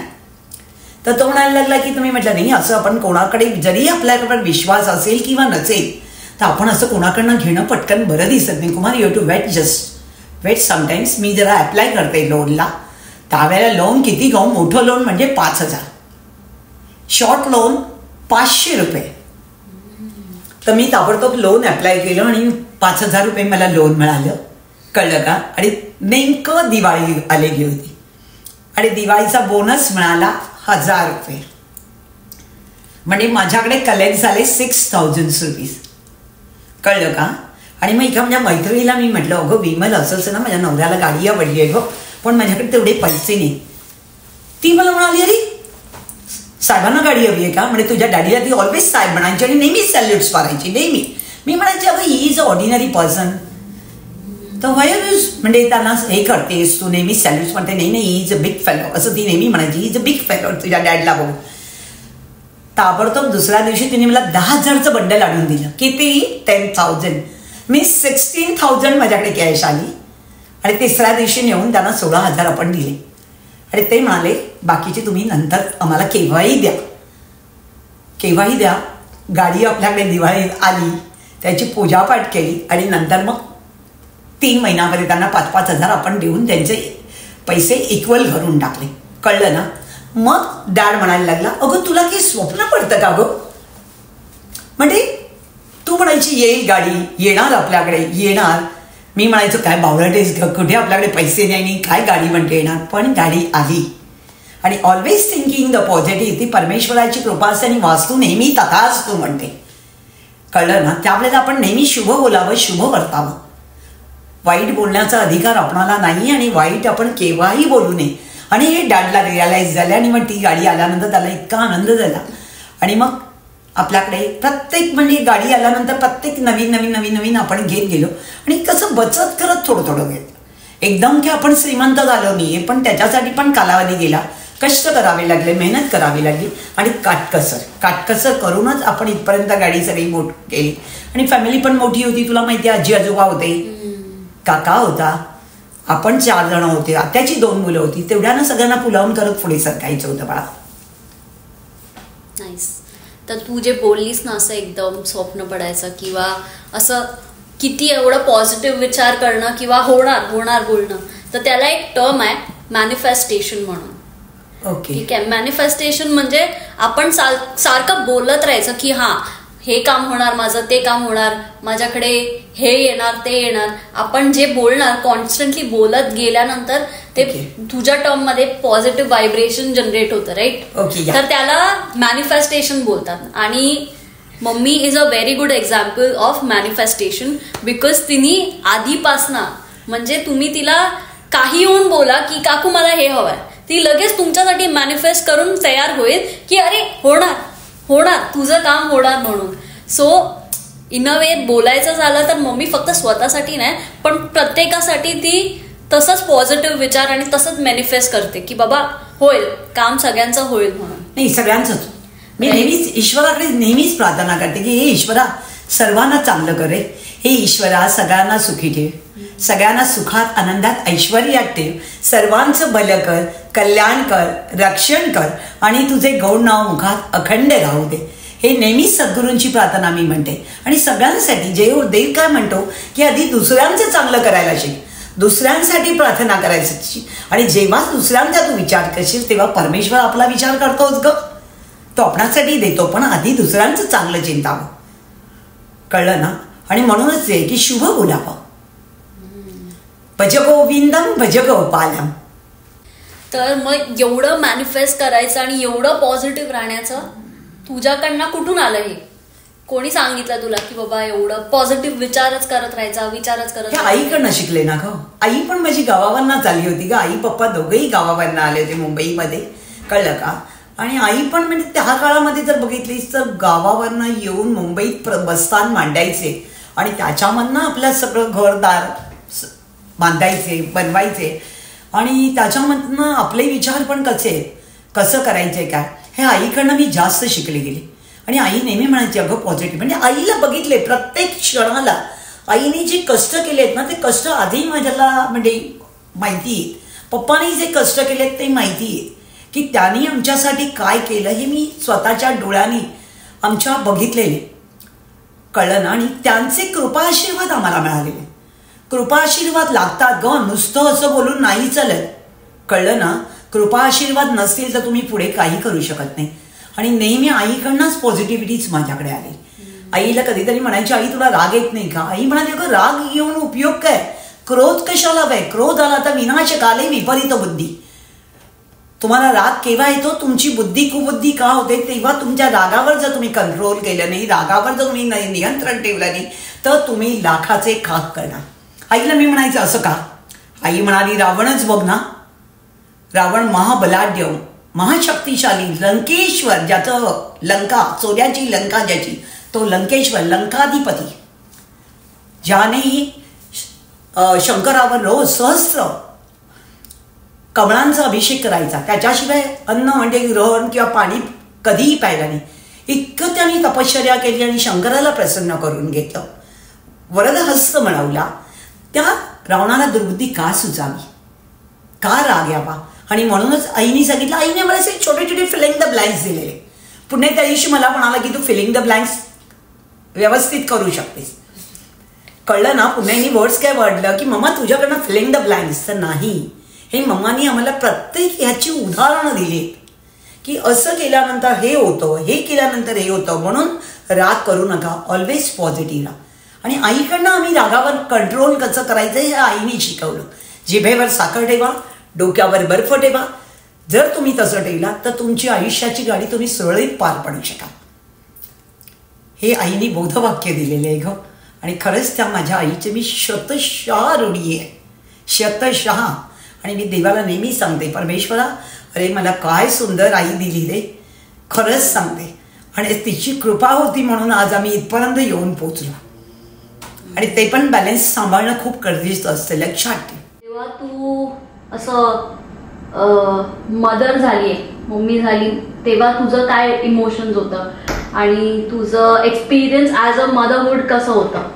तर तो म्हणायला लागला की तुम्ही म्हटलं नाही असं आपण कोणाकडे जरी आपल्याकडे विश्वास असेल किंवा नसेल तर आपण असं कोणाकडनं घेणं पटकन बरं दिसत नाही. Kumar you to wait sometimes. मी जरा अप्लाय करते लोनला. त्यावेळेला लोन किती घेऊ, मोठं लोन म्हणजे 5,000, शॉर्ट लोन 500 रुपये. तर मी ताबडतोब लोन अप्लाय केलं आणि 5,000 रुपये मला लोन मिळालं. कळलं का. आणि नेमकं दिवाळी आलेली होती आणि दिवाळीचा बोनस मिळाला 1,000 रुपये. म्हणजे माझ्याकडे कलेक्ट झाले 6,000 रुपीज. कळलं का. आणि मग एका माझ्या मैत्रिणीला मी म्हटलं अगं विमल असंच ना माझ्या नवऱ्याला गाडी आवडली आहे गं, पण माझ्याकडे तेवढे पैसे नाही. ती मला म्हणाली अरे साहेबांना गाडी हवी आहे का. म्हणजे तुझ्या डॅडीला ती ऑलवेज साहेब म्हणायची आणि नेहमीच सॅल्यूट्स मारायची नेहमी. मी म्हणायची अगं he is a ordinary person. तर वाय यूज म्हणजे त्यांना हे करतेस तू नेहमी सॅल्यूट्स म्हणते. नाही he is a big fellow असं ती नेहमी म्हणायची. He is a big fellow तुझ्या डॅडला बघू. ताबडतोब दुसऱ्या दिवशी तिने मला 10,000चं बंडल आणून दिलं. किती 10,000. मी 16,000 माझ्याकडे कॅश आली आणि तिसऱ्या दिवशी नेऊन त्यांना 16,000 आपण दिले. आणि ते म्हणाले बाकीचे तुम्ही नंतर आम्हाला केव्हाही द्या. गाडी आपल्याकडे दिवाळीत आली, त्याची पूजापाठ केली आणि नंतर मग 3 महिन्यामध्ये त्यांना 5,000 आपण देऊन त्यांचे पैसे इक्वल करून टाकले. कळलं ना. मग डॅड म्हणायला लागला अगं तुला काही स्वप्न पडतं का गं. म्हणजे तू म्हणायची येईल गाडी, येणार आपल्याकडे येणार. मी म्हणायचं काय बावळटेस कुठे आपल्याकडे पैसे नाही काय गाडी म्हणते येणार. पण गाडी आली. आणि ऑलवेज थिंकिंग द पॉझिटिव्ह. ती परमेश्वराची कृपा असते आणि वास्तू नेहमी तथाच तू म्हणते. कळलं ना. त्यावेळेला आपण नेहमी शुभ बोलावं, शुभ वर्तावं. वाईट बोलण्याचा अधिकार आपणाला नाही आणि वाईट आपण केव्हाही बोलू नये. आणि हे डॅडला रिअलाइज झालं आणि मग ती गाडी आल्यानंतर त्याला इतका आनंद झाला. आणि मग आपल्याकडे प्रत्येक म्हणजे गाडी आल्यानंतर प्रत्येक नवीन आपण घेत गेलो आणि कसं बचत करत थोडं घेत. एकदम की आपण श्रीमंत झालो नाही, पण त्याच्यासाठी पण कालावधी गेला, कष्ट करावे लागले, मेहनत करावी लागली आणि काटकसर करूनच आपण इथपर्यंत गाडी सगळी मोठी केली. आणि फॅमिली पण मोठी होती. तुला माहिती आहे आजी आजोबा होते, काका होता, आपण 4 जण होते, आत्याची 2 मुलं होती. तेवढ्यानं सगळ्यांना पुलावून करत पुढे सरकायचं होतं बाळा. नाईस. तर तू जे बोललीस ना असं एकदम स्वप्न पडायचं किंवा असं किती एवढं पॉझिटिव्ह विचार करणं किंवा होणार बोलणं, तर त्याला एक टर्म आहे मॅनिफेस्टेशन म्हणून. ओके ठीक आहे. मॅनिफेस्टेशन म्हणजे आपण सारखं बोलत राहायचं की हां हे काम होणार माझं, ते काम होणार, माझ्याकडे हे येणार ते येणार. आपण जे बोलणार कॉन्स्टंटली बोलत गेल्यानंतर ते तुझ्या टर्म मध्ये पॉझिटिव्ह व्हायब्रेशन जनरेट होतं. राईट. तर त्याला मॅनिफेस्टेशन बोलतात. आणि mummy is a very good example of manifestation because तिने आधीपासनं म्हणजे तुम्ही तिला काही येऊन बोला की काकू मला हे हवंय, ती लगेच तुमच्यासाठी मॅनिफेस्ट करून तयार होईल की अरे होणार तुझं काम होणार म्हणून. सो इन अ वे बोलायचं झालं तर मम्मी फक्त स्वतःसाठी नाही पण प्रत्येकासाठी ती तसंच पॉझिटिव्ह विचार आणि तसंच मॅनिफेस्ट करते की बाबा होईल काम, सगळ्यांचं होईल म्हणून. नाही सगळ्यांचंच. मी नेहमीच ईश्वराकडे नेहमीच प्रार्थना करते की हे ईश्वरा सर्वांना चांगलं करे, हे ईश्वरा सगळ्यांना सुखी ठेव, सगळ्यांना सुखात आनंदात ऐश्वर्यात ठेव, सर्वांचं भलं कर, कल्याण कर, रक्षण कर आणि तुझे गौण नाव मुखात अखंड राहू दे. हे नेहमीच सद्गुरूंची प्रार्थना मी म्हणते. आणि सगळ्यांसाठी देव काय म्हणतो की आधी दुसऱ्यांचं चांगलं करायला शिक, दुसऱ्यांसाठी प्रार्थना करायची. आणि जेव्हा दुसऱ्यांचा तू विचार करशील तेव्हा परमेश्वर आपला विचार करतोच ग. तो आपणासाठी देतो, पण आधी दुसऱ्यांचं चांगलं चिंतावं. कळलं ना? आणि म्हणूनच आहे की शुभ बोलावं. भज गोविंदम भज गोपालम. तर मग एवढं मॅनिफेस्ट करायचं आणि एवढं पॉझिटिव्ह राहण्याचं तुझ्याकडनं कुठून आलं? हे कोणी सांगितलं तुला की बाबा एवढं पॉझिटिव्ह विचारच करत राहायचा, विचारच करत? आईकडनं शिकले ना ग. आई पण माझी गावावरनं आली होती ग. आई पप्पा दोघेही गावावरनं आले होते मुंबईमध्ये. कळलं का? आणि आई पण म्हणजे त्या काळामध्ये जर बघितलीस तर गावावरनं येऊन मुंबईत बस्तान मांडायचे आणि त्याच्यामधनं आपलं सगळं घरदार बांधायचे, बनवायचे आणि त्याच्यामधनं आपले विचार पण कसं करायचे काय हे आईकडनं मी जास्त शिकले गेले. आणि आई नेहमी म्हणायची अगं पॉझिटिव्ह. म्हणजे आईला बघितले प्रत्येक क्षणाला आईने जे कष्ट केलेत ना ते कष्ट आधी माझ्याला म्हणजे माहिती आहे. पप्पाने जे कष्ट केलेत ते माहिती आहे की त्यांनी आमच्यासाठी काय केलं हे मी स्वतःच्या डोळ्यांनी आमच्या बघितलेले. कळलं ना? आणि त्यांचे कृपा आशीर्वाद आम्हाला मिळालेले. कृपा आशीर्वाद लागतात ग, नुसतं असं बोलून नाही चालत. कळलं ना? कृपा आशीर्वाद नसतील तर तुम्ही पुढे काही करू शकत नाही. आणि नेहमी आईकडनंच पॉझिटिव्हिटीच माझ्याकडे आली. आईला कधीतरी म्हणायची आई तुला राग येत नाही का? आई म्हणाली अगं राग येऊन उपयोग काय? क्रोध कशाला काय? क्रोध आला तर विनाशकाले विपरीत बुद्धी. तुम्हाला राग केव्हा येतो? तुमची बुद्धी कुबुद्धी का होते तेव्हा तुमच्या रागावर जर तुम्ही कंट्रोल केलं नाही, रागावर जर तुम्ही नियंत्रण ठेवलं नाही तर तुम्ही लाखाचे खाक करणार. आईला मी म्हणायचं असं का? आई म्हणाली रावणच बघ ना. रावण महाबलाढ्य महाशक्तिशाली लंकेश्वर, ज्याचं लंका चोऱ्याची लंका ज्याची, तो लंकेश्वर लंकाधिपती, ज्याने शंकरावर रोज सहस्र कमळांचा अभिषेक करायचा, त्याच्याशिवाय अन्न म्हणजे ग्रहण किंवा पाणी कधीही प्यायला नाही. इतकं त्याने तपश्चर्या केली आणि शंकराला प्रसन्न करून घेतलं, वरदहस्त मिळवला. त्या रावणाला दुर्बुद्धी का सुचावी, का राग यावा? आणि म्हणूनच आईने सांगितलं, आईने मला असे छोटे छोटे फिलिंग द ब्लँक्स दिलेले. पुणे त्या दिवशी मला म्हणाला की तू फिलिंग द ब्लँक्स व्यवस्थित करू शकतेस. कळलं ना? पुण्याने वर्ड्स काय वाढलं की मम्मा तुझ्याकडनं फिलिंग द ब्लँक्स. तर नाही, हे मम्मानी आम्हाला प्रत्येक ह्याची उदाहरणं दिली की असं केल्यानंतर हे होतं, हे केल्यानंतर हे होतं. म्हणून राग करू नका, ऑलवेज पॉझिटिव्ह राहा. आणि आईकडनं आम्ही रागावर कंट्रोल कसं करायचं हे आईने शिकवलं. जिभेवर साखर ठेवा, डोक्यावर बर्फ ठेवा. जर तुम्ही तसं ठेवला तर तुमची आयुष्याची गाडी तुम्ही सुरळीत पार पाडू शकाल. हे आईने बोधवाक्य दिलेले आहे ग. आणि खरंच त्या माझ्या आईचे मी शतशः ऋणी आहे, शतशः. आणि मी देवाला नेहमी सांगते, परमेश्वरा अरे मला काय सुंदर आई दिली रे, खरंच सांगते. आणि तिची कृपा होती म्हणून आज आम्ही इथपर्यंत येऊन पोचलो. आणि ते पण बॅलन्स सांभाळणं खूप गरजेचं असतं, लक्षात ठेव. तेव्हा तू असं मदर झाली, मम्मी झाली, तेव्हा तुझं काय इमोशन्स होतं आणि तुझं एक्सपिरियन्स ॲज अ मदरहुड कसं होतं?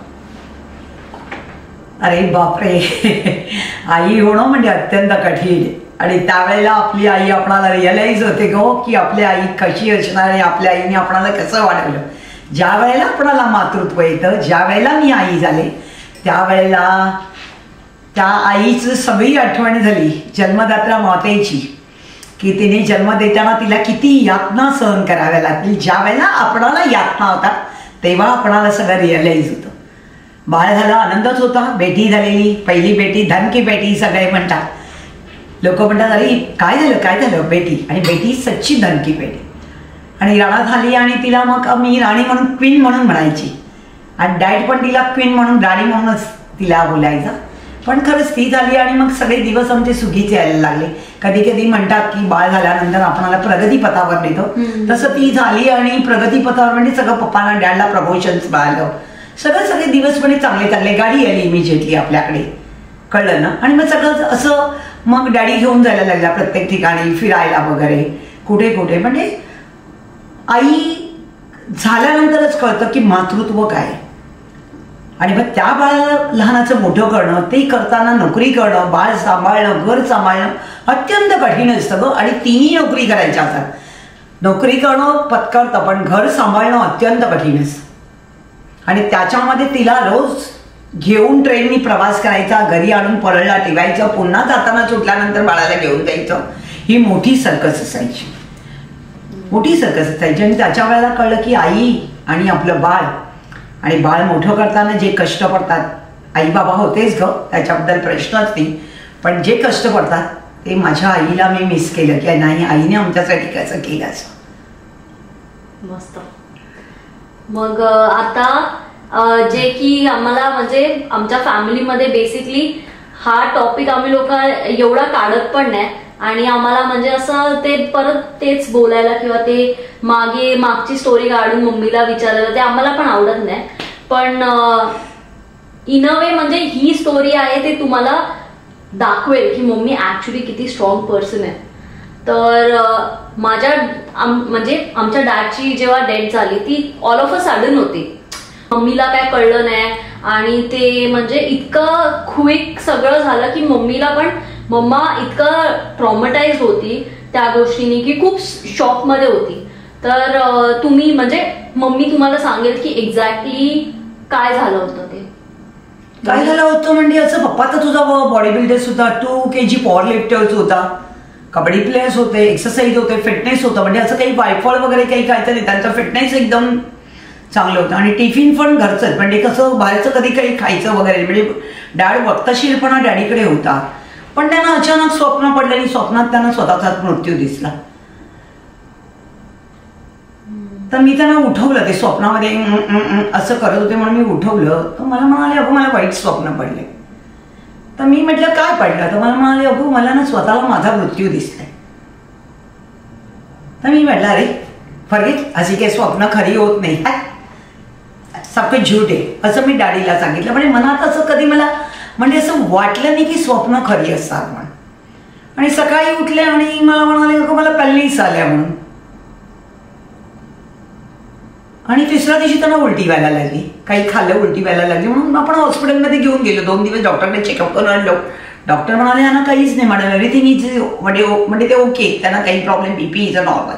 अरे बापरे, आई होणं म्हणजे अत्यंत कठीण. आणि त्यावेळेला आपली आई आपणाला रिअलाइज होते गो की आपली आई कशी असणार आहे, आपल्या आईने आपणाला कसं वाढवलं. ज्या वेळेला आपणाला मातृत्व येतं, ज्या वेळेला मी आई झाले त्यावेळेला त्या आईचं सगळी आठवण झाली जन्मदात्रा मातेची, की तिने जन्म देताना तिला किती यातना सहन कराव्या लागतील. ज्या वेळेला आपणाला यातना होतात तेव्हा आपणाला सगळं रिअलाइज होतं. बाळ झालं आनंदच होता, बेटी झालेली, पहिली बेटी धन की बेटी सगळे म्हणतात. लोक म्हणतात अरे काय झालं बेटी, आणि बेटी सच्ची धन की बेटी. आणि राणा झाली आणि तिला मग मी राणी म्हणून क्वीन म्हणून म्हणायची. आणि डॅड पण तिला क्वीन म्हणून राणी म्हणूनच तिला बोलायचं. पण खरंच ती झाली आणि मग सगळे दिवस आमचे सुखीचे यायला लागले. कधी कधी म्हणतात की बाळ झाल्यानंतर आपणाला प्रगतीपथावर नेतो, तसं ती झाली आणि प्रगतीपथावर म्हणजे सगळं पप्पाला डॅडला प्रमोशन्स मिळालं, सगळे दिवस म्हणजे चांगले गाडी आली इमिजिएटली आपल्याकडे. कळलं ना? आणि मग सगळं असं मग डॅडी घेऊन जायला लागला प्रत्येक ठिकाणी फिरायला वगैरे, कुठे म्हणजे आई झाल्यानंतरच कळतं की मातृत्व काय. आणि मग त्या बाळाला लहानाचं मोठं करणं, ते करताना नोकरी करणं, बाळ सांभाळणं, घर सांभाळणं अत्यंत कठीण असतं ग. आणि तिन्ही नोकरी करायच्या असतात. नोकरी करणं पत्करतं पण घर सांभाळणं अत्यंत कठीण असतं. आणि त्याच्यामध्ये तिला रोज घेऊन ट्रेननी प्रवास करायचा, घरी आणून परळला ठेवायचं, पुन्हा जाताना सुटल्यानंतर बाळाला घेऊन जायचं, ही मोठी सर्कस असायची. मोठी सर्कस असायची. आणि त्याच्या वेळेला कळलं की आई आणि आपलं बाळ आणि बाळ मोठं करताना जे कष्ट पडतात, आई बाबा होतेच ग, त्याच्याबद्दल प्रश्नच नाही, पण जे कष्ट पडतात ते माझ्या आईला मी मिस केलं की नाही आईने आमच्यासाठी कसं केलं असं. मस्त. मग आता जे की आम्हाला म्हणजे आमच्या फॅमिलीमध्ये बेसिकली हा टॉपिक आम्ही लोक एवढा काढत पण नाही आणि आम्हाला म्हणजे असं ते परत तेच बोलायला किंवा ते मागची स्टोरी काढून मम्मीला विचारायला ते आम्हाला पण आवडत नाही. पण इन अ वे म्हणजे ही स्टोरी आहे ते तुम्हाला दाखवेल की मम्मी ऍक्च्युली किती स्ट्रॉंग पर्सन आहे. तर म्हणजे आमच्या डॅडची जेव्हा डेथ झाली ती ऑल ऑफ अ सडन होती. मम्मीला काय कळलं नाही आणि ते म्हणजे इतकं क्विक सगळं झालं की मम्मा इतकं ट्रॉमटाइज होती त्या गोष्टीने की खूप शॉक मध्ये होती. तर तुम्ही म्हणजे मम्मी तुम्हाला सांगेल की एक्झॅक्टली काय झालं होतं ते. काय झालं होतं म्हणजे असं, पप्पा तर तुझा बॉडी बिल्डर्स होता, 2 kg पॉवर लिफ्टर्स होता, कबड्डी प्लेयर्स होते, एक्सरसाइज होते, फिटनेस होतं, म्हणजे असं काही वायफळ वगैरे काही खायचं नाही, त्यांचं फिटनेस एकदम चांगलं होतं. आणि टिफिन पण घरचंच, म्हणजे कसं बाहेरचं कधी काही खायचं वगैरे, म्हणजे डॅड वक्तशीरपणा डॅडीकडे होता. पण त्यांना अचानक स्वप्न पडलं आणि स्वप्नात त्यांना स्वतःचाच मृत्यू दिसला. तर मी त्यांना उठवलं, ते स्वप्नामध्ये असं करत होते म्हणून मी उठवलं. तर मला म्हणाले अगं मला वाईट स्वप्न पडले. तर मी म्हटलं काय पडलं, तर मला म्हणाले अगं मला ना स्वतःला माझा मृत्यू दिसलाय. तर मी म्हटलं अरे फॉरगेट, अशी काही स्वप्न खरी होत नाही, सब काही झूट आहे असं मी डॅडीला सांगितलं. म्हणजे मनात असं कधी मला म्हणजे असं वाटलं नाही की स्वप्न खरी असतात म्हणून. आणि सकाळी उठले आणि मला म्हणाले अगं मला पॅलिस आल्या म्हणून. आणि तिसऱ्या दिवशी त्यांना उलटी व्हायला लागली, काही खाल्लं उलटी व्हायला लागली, म्हणून आपण हॉस्पिटलमध्ये घेऊन गेलो. 2 दिवस डॉक्टरने चेकअप करून आणलो. डॉक्टर म्हणाले यांना काहीच नाही मॅडम, एव्हरीथिंग इज म्हणजे ते ओके, त्यांना काही problem, BP is a normal,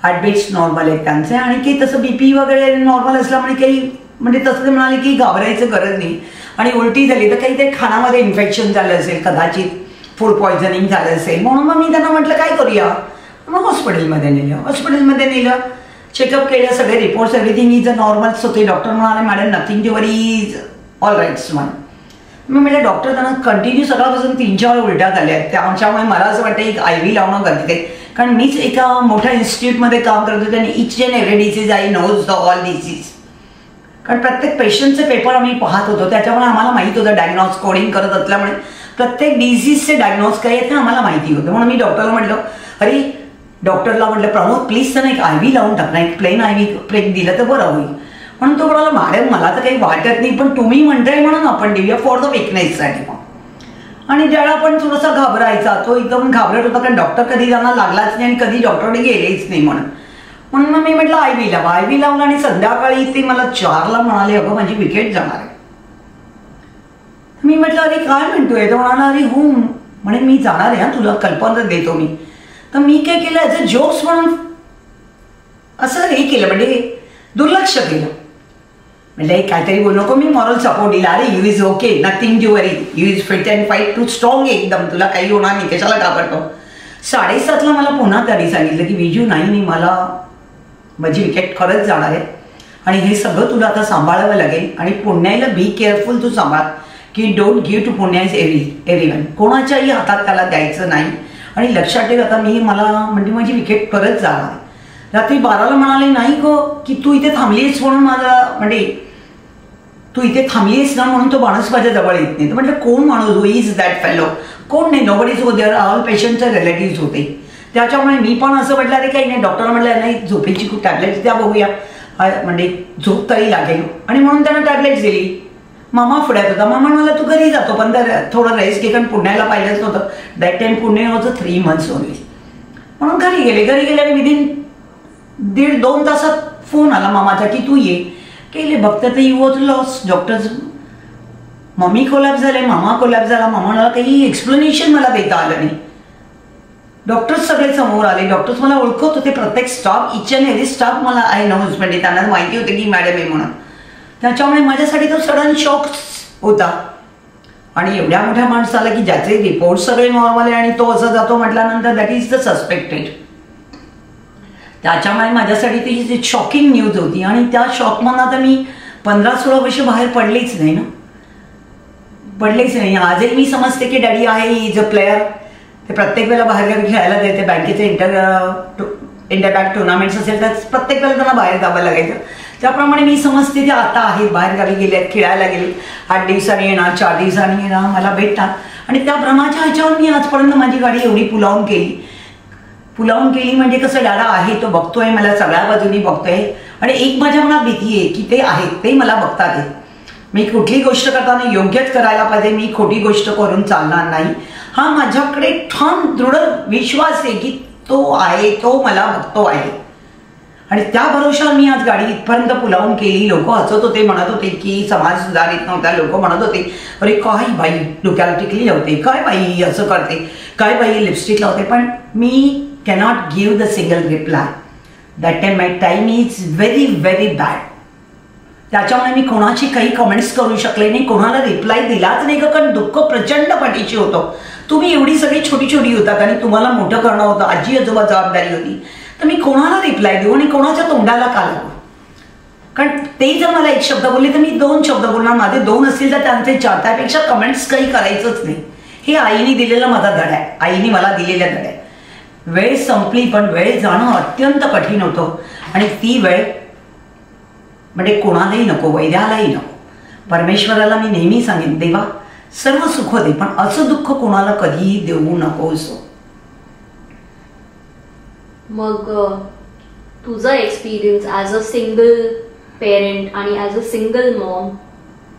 heartbeats normal आहेत त्यांचे, आणि की तसं बीपी वगैरे नॉर्मल असल्यामुळे काही म्हणजे तसं ते म्हणाले की घाबरायचं गरज नाही. आणि उलटी झाली तर काही ते खाण्यामध्ये इन्फेक्शन झालं असेल, कदाचित फूड पॉयझनिंग झालं असेल, म्हणून मग मी त्यांना म्हटलं काय करूया, मग हॉस्पिटलमध्ये नेलं, चेकअप केलं, सगळे reports everything is a normals होते. डॉक्टर म्हणाले madam nothing to worry, is all rights म्हणून. मी म्हटलं डॉक्टर त्यांना कंटिन्यू सकाळपासून 3-4 वेळा उलट्या झाल्या आहेत, त्याच्यामुळे मला असं वाटतं एक IV लावणं गरजेचं आहे. कारण मीच एका मोठ्या इन्स्टिट्यूटमध्ये काम करत होते आणि each and every disease I knows the all disease. कारण प्रत्येक पेशंटचे पेपर आम्ही पाहत होतो, त्याच्यामुळे आम्हाला माहिती होतं, डायग्नॉज कोडिंग करत असल्यामुळे प्रत्येक डिसीजचे डायग्नोज काय आहेत ना आम्हाला माहिती होतं. म्हणून मी डॉक्टरला म्हटलं प्रमोद प्लीज त्यांना एक IV लावून टाकणार, एक प्लेन IV प्रेक दिलं तर बरं होईल. म्हणून तो म्हणाला मॅडम मला तर काही वाटत नाही, पण तुम्ही म्हणताय म्हणून आपण देऊया फॉर द विकनेससाठी. आणि ज्याला पण थोडासा घाबरायचा, तो एकदम घाबरत होता, कारण डॉक्टर कधी त्यांना लागलाच नाही आणि कधी डॉक्टरने गेलेच नाही म्हणून मग मी म्हटलं IV लावलं. आणि संध्याकाळी ते मला 4ला म्हणाले अगं माझी विकेट जाणार आहे. मी म्हटलं अरे काय म्हणतोय, तर म्हणाला अरे हो म्हणे मी जाणार आहे, तुला कल्पना देतो मी. तर मी काय केलं ॲज अ जोक्स म्हणून असं हे केलं, म्हणजे दुर्लक्ष केलं. म्हणजे काहीतरी बोलू नको, मी मॉरल सपोर्ट दिला, अरे you is okay, nothing to worry, you is fit and fight, तू स्ट्रॉंग एकदम, तुला काही होणार नाही, कशाला घाबरतो. 7:30ला मला पुन्हा त्यांनी सांगितलं की विजू नाही मला माझी विकेट खरंच जाणार आहे आणि हे सगळं तुला आता सांभाळावं लागेल. आणि पुण्याला बी केअरफुल तू सांभाळ की डोंट गिव्ह टू पुण्याज एव्हरीवन, कोणाच्याही हातात त्याला द्यायचं नाही. आणि लक्षात ठेव आता मला म्हणजे माझी विकेट खरंच जाणार आहे. रात्री 12ला म्हणाले नाही गो की तू इथे थांबलीस म्हणून माझा म्हणजे तू इथे थांबलीस ना म्हणून तो माणूस माझ्या जवळ येत नाही. तर म्हटलं कोण माणूस, हु इज दॅट फेलो, कोण नाही, नोबडी इज देअर, ऑल पेशंटचे रिलेटिव्ह होते. त्याच्यामुळे मी पण असं म्हटलं अरे काही नाही, डॉक्टरला म्हटलं नाही झोपेची खूप टॅबलेट्स द्या बघूया, म्हणजे झोप तरी लागेल. आणि म्हणून त्यांना टॅबलेट्स दिली. मामा पुण्यात होता, मामा म्हणाला तू घरी जातो पण थोडं रेस्ट घे, कारण पुण्याला पाहिलंच नव्हतं that time, Pune was 3 months only. म्हणून घरी गेले आणि विदिन 1.5-2 तासात फोन आला मामाचा की तू ये. केले बघता तर you was loss. Doctors mummy collapse झाले, मामा कोलॅप्स झाला. मामाला काही एक्सप्लेनेशन मला देता आलं नाही. डॉक्टर्स सगळे समोर आले, डॉक्टर्स मला ओळखत होते, प्रत्येक staff, each and every staff मला आय नोज, म्हणजे त्यांना माहिती होते की मॅडम आहे म्हणून. त्याच्यामुळे माझ्यासाठी तो सडन शॉक होता. आणि एवढ्या मोठ्या माणसाला की ज्याचे रिपोर्ट सगळे नॉर्मल आहे आणि तो असं जातो म्हटल्यानंतर दॅट इज द सस्पेक्टेड. त्याच्यामुळे माझ्यासाठी ती शॉकिंग न्यूज होती आणि त्या शॉकमधून आता मी 15-16 वर्ष बाहेर पडलेच नाही ना, पडलेच नाही. आजही मी समजते की डॅडी आहे, इज अ प्लेअर, ते प्रत्येक वेळेला बाहेरगावी खेळायला देते. बँकेचे इंटर बँक टुर्नामेंट्स असेल तर प्रत्येक वेळेला त्यांना बाहेर जावं लागायचं. त्याप्रमाणे मी समजते ते आता आहेत, बाहेरगावी गेले, खेळायला गेले, 8 दिवसांनी येणार, 4 दिवसांनी येणार, मला भेटतात. आणि त्या भ्रमाच्या ह्याच्यावर मी आजपर्यंत माझी गाडी एवढी पुलावून केली म्हणजे कसं, डाडा आहे तो बघतोय, मला सगळ्या बाजूनी बघतोय आणि एक माझ्या मनात भीती आहे की ते आहेत, ते मला बघतात. मी कुठली गोष्ट करताना योग्यच करायला पाहिजे, मी खोटी गोष्ट करून चालणार नाही, हा माझ्याकडे ठाम दृढ विश्वास आहे की तो आहे, तो मला बघतो आहे. आणि त्या भरोशावर मी आज गाडी इथपर्यंत पुलावून केली. लोक हसत होते, म्हणत होते की समाज सुधारित नव्हता. लोक म्हणत होते अरे काय बाई डोक्याला टिकली लावते, काय बाई असं करते, काय बाई लिपस्टिक लावते. पण मी cannot give the single reply. That time my time is very very bad. त्याच्यामुळे मी कोणाची काही कमेंट्स करू शकले नाही, कोणाला रिप्लाय दिलाच नाही का, कारण दुःख प्रचंड पाठीची होतं. तुम्ही एवढी सगळी छोटी छोटी होतात आणि तुम्हाला मोठं करणं होतं, आजी आजोबा जबाबदारी होती, तर मी कोणाला रिप्लाय देऊ आणि कोणाच्या तोंडाला का लागू. कारण ते जर मला एक शब्द बोलले तर मी 2 शब्द बोलणार, माझे 2 असतील तर त्यांचे 4. त्यापेक्षा कमेंट्स काही करायचंच नाही. हे आईने दिलेला माझा धडा आहे, आईने मला दिलेला धडा आहे. वेळ संपली पण वेळ जाणं अत्यंत कठीण होतं आणि ती वेळ म्हणजे कोणालाही नको, वैद्यालाही नको. परमेश्वराला मी नेहमी सांगेन, देवा सर्व सुख दे पण असं दुःख कोणाला कधीही देऊ नकोस. मग तुझा experience as a single parent आणि ॲज अ सिंगल मॉम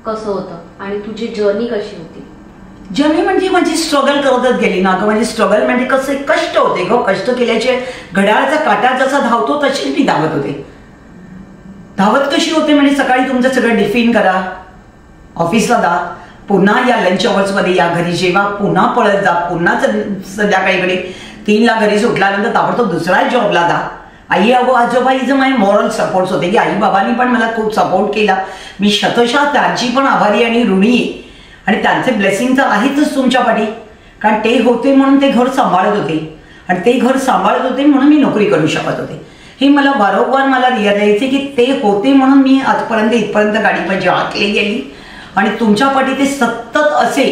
कसं होतं आणि तुझी जर्नी कशी होती? जर्नी म्हणजे माझी स्ट्रगल करतच गेली ना. म्हणजे स्ट्रगल म्हणजे कसं कष्ट होते ग. कष्ट केल्याचे घड्याळाचा काटा जसा धावतो तशी मी धावत होते. धावत कशी होते म्हणजे सकाळी तुमचं सगळं टिफिन करा, ऑफिसला जा, पुन्हा या लंच अवर्समध्ये या घरी जेवा, पुन्हा पळत जा, पुन्हा संध्याकाळीकडे 3ला घरी सुटल्यानंतर ताबडतोब दुसऱ्या जॉबला जा. आई आजोबा इज माय मॉरल सपोर्ट्स होते की आई बाबांनी पण मला खूप सपोर्ट केला. मी शतशः त्यांची पण आभारी आणि ऋणी आहे. आणि त्यांचे ब्लेसिंग तर आहेतच तुमच्या पाठी, कारण ते होते म्हणून ते घर सांभाळत होते आणि ते घर सांभाळत होते म्हणून मी नोकरी करू शकत होते. हे मला वारंवार मला रिअलाइज आहे की ते होते म्हणून मी आजपर्यंत इथपर्यंत गाडी माझी आखली गेली. आणि तुमच्या पाठी ते सतत असे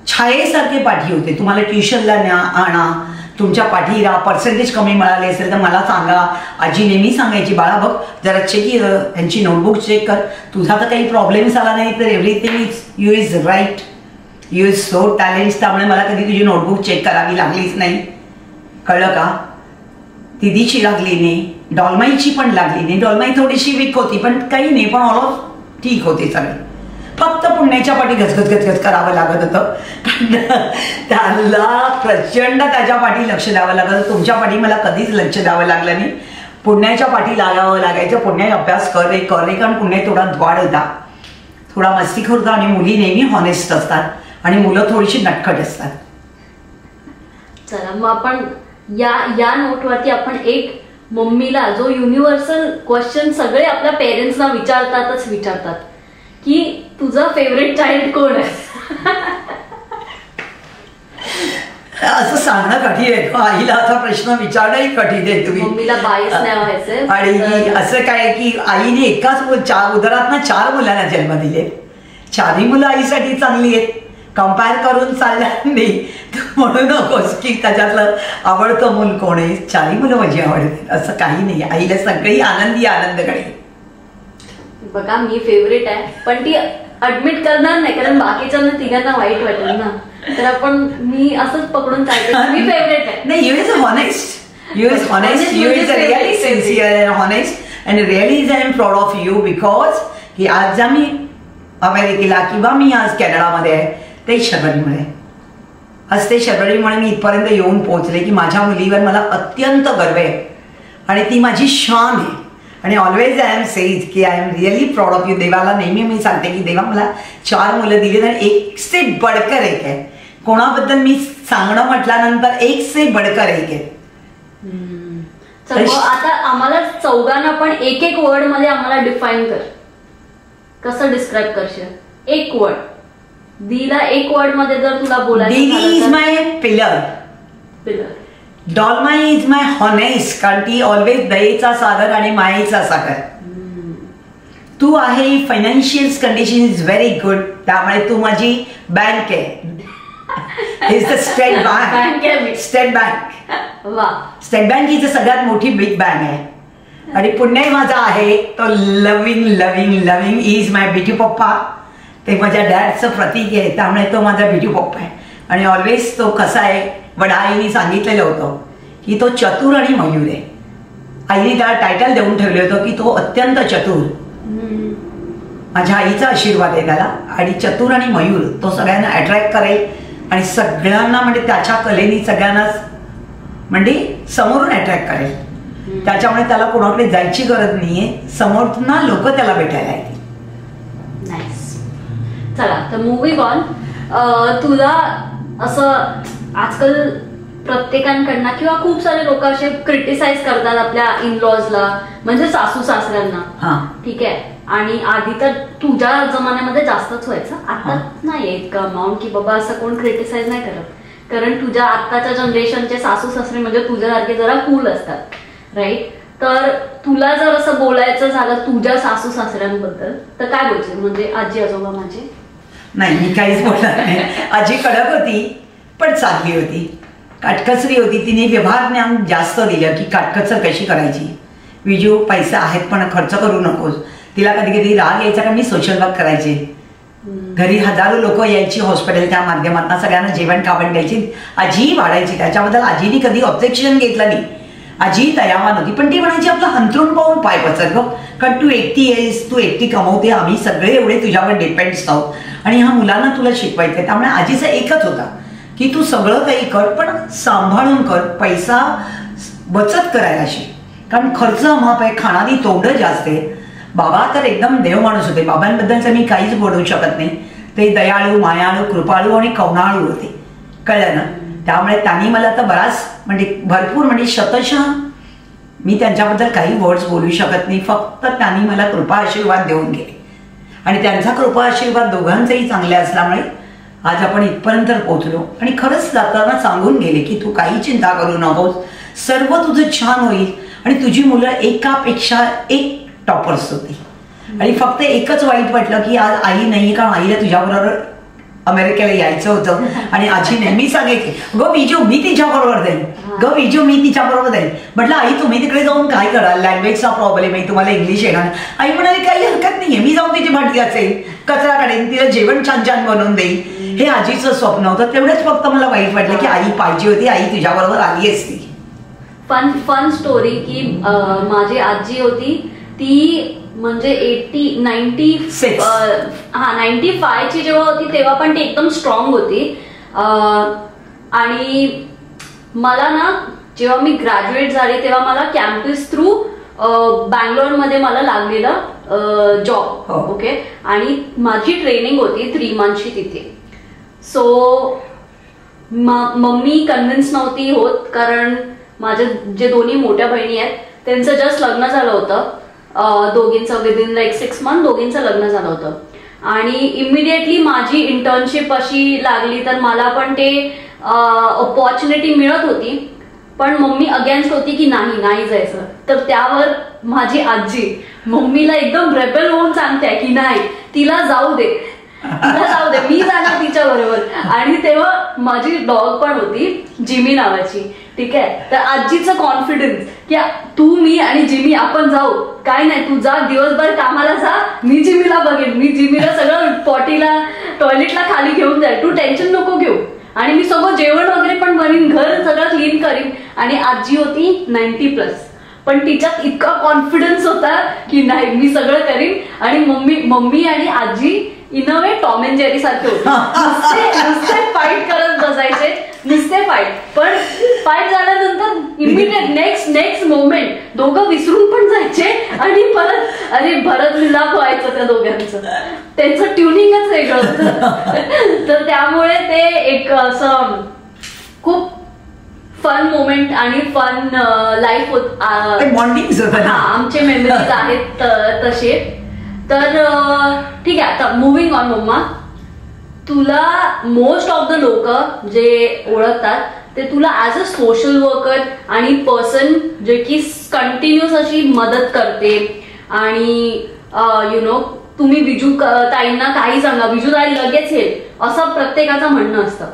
छायेसारखे पाठी होते. तुम्हाला ट्युशनला न्या, आणा, तुमच्या पाठी राहा. पर्सेंटेज कमी मिळाले असेल तर मला सांगा. आजी नेहमी सांगायची, बाळा बघ जरा चेक यांची नोटबुक चेक कर, तुझा तर काही प्रॉब्लेम्स आला नाही तर everything is you is right, you is so talent. त्यामुळे मला कधी तुझी नोटबुक चेक करावी लागलीच नाही, कळलं का. दिदीची लागली नाही, डॉलमाईची पण लागली नाही. डॉलमाई थोडीशी वीक होती पण काही नाही, पण ऑल ऑफ ठीक होते सगळे. फक्त पुण्याच्या पाठी घसघस करावं लागत होतं. त्याला प्रचंड त्याच्या पाठी लक्ष द्यावं लागत होतं. तुमच्या पाठी मला कधीच लक्ष द्यावं लागलं नाही. पुण्याच्या पाठी लागावं लागायचं. पुण्यात अभ्यास कर रे कारण पुण्यात थोडा द्वाड होता, थोडा मस्तीखोर होता आणि मुली नेहमी हॉनेस्ट असतात आणि मुलं थोडीशी नटखट असतात. चला मग आपण या नोटवरती आपण एक मम्मीला जो युनिव्हर्सल क्वेश्चन सगळे आपल्या पेरेंट्सना विचारतात की तुझा फेवरेट चाइल्ड कोण आहे? असं सांगणं कठीण आहे. आईला असा प्रश्न विचारणंही कठीण आहे. तुम्ही मम्मीला बायस नाही व्हायचंय. आणि असं काय की आईने एकाच उदरातनं 4 मुलांना जन्म दिले. 4ही मुलं आईसाठी चांगली आहेत. कंपेअर करून चालणार नाही म्हणू नकोस की त्याच्यातलं आवडतं मूल कोण आहे. 4ही मुलं माझी आवडते असं काही नाही. आईला सगळी आनंदकडे. बघा मी फेवरेट आहे पण ती ऍडमिट करणार नाही कारण बाकीच्यांना तिघांना वाईट वाटेल ना. तर आपण मी असंच पकडून चालते मी फेवरेट आहे. नाही, you is honest, you is honest, you is really sincere and honest and really I am proud of you. Because की आज आम्ही अमेरिकेला किंवा मी आज कॅनडामध्ये आहे ते शर्वरीमुळे. आज ते शर्वरीमुळे मी इथपर्यंत येऊन पोहोचले की माझ्या मुलीवर मला अत्यंत गर्व आहे आणि ती माझी शान आहे. आणि ऑलवेज आय एम सेज की I am really proud of you. देवाला नेहमी मी सांगते की देवा मला 4 मुलं दिली आणि एक से बडकर एक आहे. कोणाबद्दल मी सांगणं म्हटल्यानंतर एक से बडकर एक आहे. आता आम्हाला चौघांना पण एक वर्ड मध्ये आम्हाला डिफाईन कर. कसं डिस्क्राईब करशील? एक वर्ड. दीला एक वर्ड मध्ये जर तुला बोलायचं, didi is my pillar. Dolma is my honest, कारण ती ऑलवेज दयेचा सागर आणि मायेचा सागर. तू आहे, financial condition is very good, त्यामुळे तू माझी बँक आहे. Is the state bank. State bank ही सगळ्यात मोठी बिग बँक आहे. आणि पुण्य माझा आहे तो लव्हिंग लव्हिंग लव्हिंग इज माय बिजू पप्पा. ते माझ्या डॅडचं प्रतीक आहे, त्यामुळे तो माझा बिजू पप्पा आहे. आणि ऑलवेज तो कसा आहे, वडाईने सांगितलेलं होतं की तो चतुर आणि मयूर आहे. आईने त्याला टायटल देऊन ठेवलं होतं की तो अत्यंत चतुर. माझ्या आईचा आशीर्वाद आहे त्याला. आणि चतुर आणि मयूर तो सगळ्यांना अट्रॅक्ट करेल आणि सगळ्यांना म्हणजे त्याच्या कलेनी सगळ्यांना म्हणजे समोरून अट्रॅक्ट करेल. त्याच्यामुळे त्याला कोणाकडे जायची गरज नाहीये, समोरना लोक त्याला भेटायला येतील. चला तर मूव्हिंग ऑन. तुला असं आजकाल प्रत्येकांकडनं किंवा खूप सारे लोक असे क्रिटिसाइज करतात आपल्या इनलॉजला, म्हणजे सासू सासऱ्यांना. ठीक आहे. आणि आधी तर तुझ्या जमान्यामध्ये जास्तच व्हायचं, आता नाही इतकं अमाऊंट की बाबा असं कोण क्रिटिसाइज नाही करत. कारण तुझ्या आत्ताच्या जनरेशनचे सासू सासरे म्हणजे तुझ्यासारखे जरा कूल असतात, राईट? तर तुला जर असं बोलायचं झालं तुझ्या सासू सासऱ्यांबद्दल तर काय बोलशील? म्हणजे आजी आजोबा माझे? नाही, मी काहीच बोलणार नाही. आजी कडक होती पण चांगली होती, काटकसरी होती. तिने व्यवहार ज्ञान जास्त दिलं की काटकसर कशी करायची. विजू पैसे आहेत पण खर्च करू नकोस. तिला कधी कधी राग यायचा का मी सोशल वर्क करायचे. घरी हजारो लोक यायची हॉस्पिटलच्या माध्यमातून, सगळ्यांना जेवण कावण द्यायची. आजीही वाढायची, त्याच्याबद्दल आजीने कधी ऑब्जेक्शन घेतलं नाही. आजी दयावान होती पण ती म्हणायची आपलं हंतरून पाहून पाय पसर गं, कारण तू एकटी आहेस, तू एकटी कमवते, आम्ही सगळे एवढे तुझ्यावर डिपेंड्स आहोत आणि ह्या मुलांना तुला शिकवायचं आहे. त्यामुळे आजीचा एकच होता की तू सगळं काही कर पण सांभाळून कर, पैसा बचत करायला शिक, कारण खर्च माप आहे, खाणारी तोंड जास्त आहे. बाबा तर एकदम देव माणूस होते, बाबांबद्दलचं मी काहीच बोलू शकत नाही. ते दयाळू, मायाळू, कृपाळू आणि कवनाळू होते, कळलं ना? त्यामुळे त्यांनी मला तर बराच म्हणजे भरपूर म्हणजे शतशः मी त्यांच्याबद्दल काही वर्ड्स बोलू शकत नाही. फक्त त्यांनी मला कृपा आशीर्वाद देऊन गेले आणि त्यांचा कृपा आशीर्वाद दोघांचेही चांगले असल्यामुळे आज आपण इथपर्यंत पोहोचलो. आणि खरंच जाताना सांगून गेले की तू काही चिंता करू नकोस, सर्व तुझं छान होईल. आणि तुझी मुलं एकापेक्षा एक टॉपर्स होती. आणि फक्त एकच वाईट वाटलं की आज आई नाहीये, कारण आईला तुझ्याबरोबर अमेरिकेला यायचं होतं. आणि आजी नेहमी सांगायची गो विजू मी तिच्याबरोबर जाईन, गो विजू मी तिच्याबरोबर जाईन. म्हटलं आई तुम्ही तिकडे जाऊन काय कराल, लँग्वेजचा प्रॉब्लेम आहे, तुम्हाला इंग्लिश येणार. आई म्हणाली काही हरकत नाहीये, मी जाऊन तिची भांडी असेल, कचरा काढेन, तिला जेवण छान छान बनवून देईन. हे आजीचं स्वप्न होतं. तेवढंच फक्त मला वाईट वाटलं की आई पाहिजे होती, आई तुझ्याबरोबर आली असती. फन स्टोरी की माझी आजी होती ती म्हणजे 95 ची जेव्हा होती तेव्हा पण ती एकदम स्ट्रॉंग होती. आणि मला ना जेव्हा मी ग्रॅज्युएट झाले तेव्हा मला कॅम्पस थ्रू बँगलोरमध्ये मला लागलेला जॉब. ओके. आणि माझी ट्रेनिंग होती 3 मंथची तिथे. सो मम्मी कन्व्हिन्स नव्हती होत, कारण माझ्या जे दोन्ही मोठ्या बहिणी आहेत त्यांचं जस्ट लग्न झालं होतं. दोघींचं विदिन 6 मंथ दोघींचं लग्न झालं होतं. आणि इमिडिएटली माझी इंटर्नशिप अशी लागली तर मला पण ते ऑपॉर्च्युनिटी मिळत होती. पण मम्मी अगेन्स्ट होती की नाही जायचं. तर त्यावर माझी आजी मम्मीला एकदम रेबल होऊन सांगते की नाही तिला जाऊ दे, मी जाणार तिच्या बरोबर. आणि तेव्हा माझी डॉग पण होती जिमी नावाची. ठीक आहे. तर आजीचं कॉन्फिडन्स की तू मी आणि जिमी आपण जाऊ, काय नाही तू जा दिवसभर कामाला जा, मी जिमीला बघेन, मी जिमीला सगळं पॉटीला टॉयलेटला खाली घेऊन जाईल, तू टेन्शन नको घेऊ. आणि मी सगळं जेवण वगैरे पण बनवीन, घर सगळं क्लीन करीन. आणि आजी होती 90+, पण तिच्यात इतका कॉन्फिडन्स होता की नाही मी सगळं करीन. आणि मम्मी आणि आजी in a way Tom and Jerry सारखे होते, नुसते फाईट करत बसायचे, नुसते फाईट. पण फाईट झाल्यानंतर इमिडिएट नेक्स्ट मोमेंट दोघं विसरून पण जायचे आणि परत अरे भरत मिलाप व्हायचं त्या दोघांचं. त्यांचं ट्युनिंगच वेगळं होतं. तर त्यामुळे ते एक असं खूप फन मोमेंट आणि फन लाईफ होत, आमचे मेमरीज आहेत तसे. तर ठीक आहे. आता मुव्हिंग ऑन. मम्मा, तुला मोस्ट ऑफ द लोक जे ओळखतात ते तुला ऍज अ सोशल वर्कर आणि पर्सन जे की कंटिन्युअस अशी मदत करते. आणि तुम्ही विजू ताईंना काही सांगा, विजू ताई लगेच येईल असं प्रत्येकाचं म्हणणं असतं,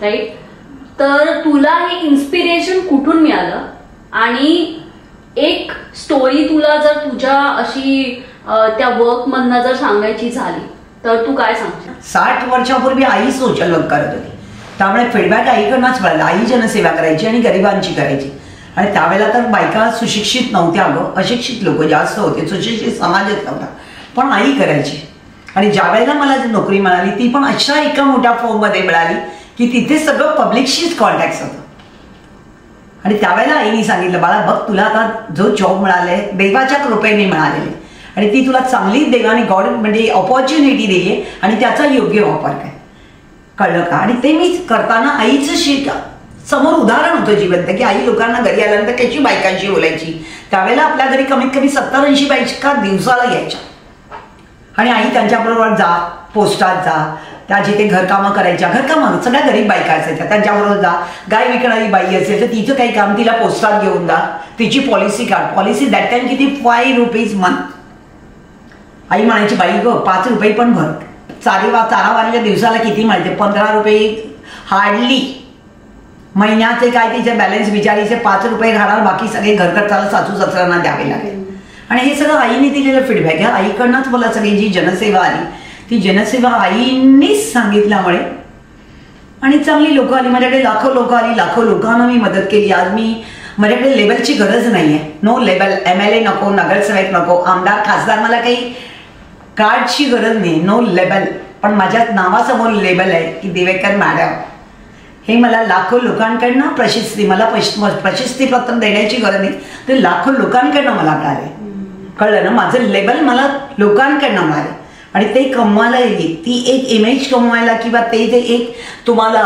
राईट? तर तुला हे इन्स्पिरेशन कुठून मिळालं? आणि एक स्टोरी तुला जर तुझ्या अशी त्या वर्क मधनं जर सांगायची झाली तर तू काय सांगशील? 60 वर्षापूर्वी आई सोशल वर्क करत होती, त्यामुळे फीडबॅक आईकडनंच मिळाला. आई जनसेवा करायची आणि गरिबांची करायची. आणि त्यावेळेला तर बायका सुशिक्षित नव्हत्या, अगं अशिक्षित लोक जास्त होते, सुशिक्षित समाजच नव्हता, पण आई करायची. आणि ज्या वेळेला मला जी नोकरी मिळाली ती पण अशा एका मोठ्या फॉर्ममध्ये मिळाली की तिथे सगळं पब्लिकशीच कॉन्टॅक्ट होतं. आणि त्यावेळेला आईने सांगितलं, बाळा बघ, तुला आता जो जॉब मिळालाय देवाच्या कृपेने मिळालेले आणि ती तुला चांगली देवाने गॉड म्हणजे ऑपॉर्च्युनिटी दिली आहे आणि त्याचा योग्य वापर काय, कळलं का? आणि ते मी करताना आईचं समोर उदाहरण होतं जिवंत, की आई लोकांना घरी आल्यानंतर कशी बायकांशी बोलायची. त्यावेळेला आपल्या घरी कमीत कमी 70-80 बायका दिवसाला यायच्या आणि आई त्यांच्याबरोबर जा, पोस्टात जा, त्या जिथे घरकामं करायच्या, घरकामं सगळ्या गरीब बायका असायच्या, त्यांच्याबरोबर जा. गाय विकणारी बाई असेल तर तिचं काही काम तिला पोस्टात घेऊन जा, तिची पॉलिसी काढ. पॉलिसी दॅट टाइम किती, 5 रुपीज मंथ. आई म्हणायची, बाई गं 5 रुपये पण भर. चारावारीच्या दिवसाला किती मिळते, 15 रुपये हार्डली. महिन्याचे काय तिचे बॅलन्स बिचारीचे 5 रुपये घालणार, बाकी सगळे घरखर्चाला सासू सासऱ्यांना द्यावे लागेल. आणि हे सगळं आईने दिलेलं फीडबॅक आहे. आईकडनंच मला सगळी जी जनसेवा आली ती जनसेवा आईनीच सांगितल्यामुळे आणि चांगली लोक आली माझ्याकडे, लाखो लोक आली, लाखो लोकांना मी मदत केली. आज मी माझ्याकडे लेबलची गरज नाहीये. नो लेबल, MLA नको, नगरसेवक नको, आमदार खासदार, मला काही कार्डची गरज नाही, नो लेबल. पण माझ्या नावासमोर लेबल आहे की दिवेकर मॅडम. हे मला लाखो लोकांकडनं प्रशस्ती, मला प्रशस्तीपत्र देण्याची गरज नाही, ते लाखो लोकांकडनं मला मिळाले, कळलं ना? माझं लेबल मला लोकांकडनं मिळाले आणि ते कमवायला येईल, ती एक इमेज कमवायला किंवा ते जे एक तुम्हाला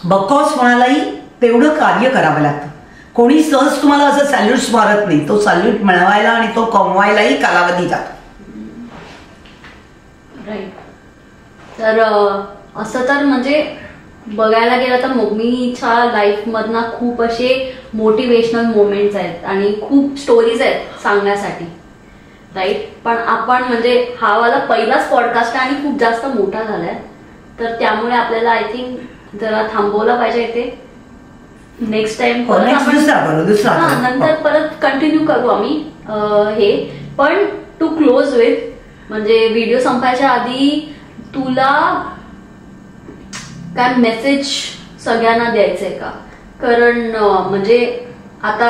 बकॉस म्हणालाही तेवढं कार्य करावं लागतं. कोणी सहज तुम्हाला असं सॅल्यूट मारत नाही, तो सॅल्यूट मिळवायला आणि तो कमवायलाही कालावधी जातो. राईट. तर असं तर म्हणजे बघायला गेलं तर मम्मीच्या लाईफ मधनं खूप असे मोटिवेशनल मोमेंट्स आहेत आणि खूप स्टोरीज आहेत सांगण्यासाठी, राईट? पण आपण म्हणजे हा वाला पहिलाच पॉडकास्ट आहे आणि खूप जास्त मोठा झालाय, तर त्यामुळे आपल्याला आय थिंक जरा थांबवलं पाहिजे इथे. नेक्स्ट टाइम नंतर परत कंटिन्यू करू आम्ही हे. पण टू क्लोज विथ, म्हणजे व्हिडिओ संपायच्या आधी तुला काय मेसेज सगळ्यांना द्यायचंय का? कारण म्हणजे आता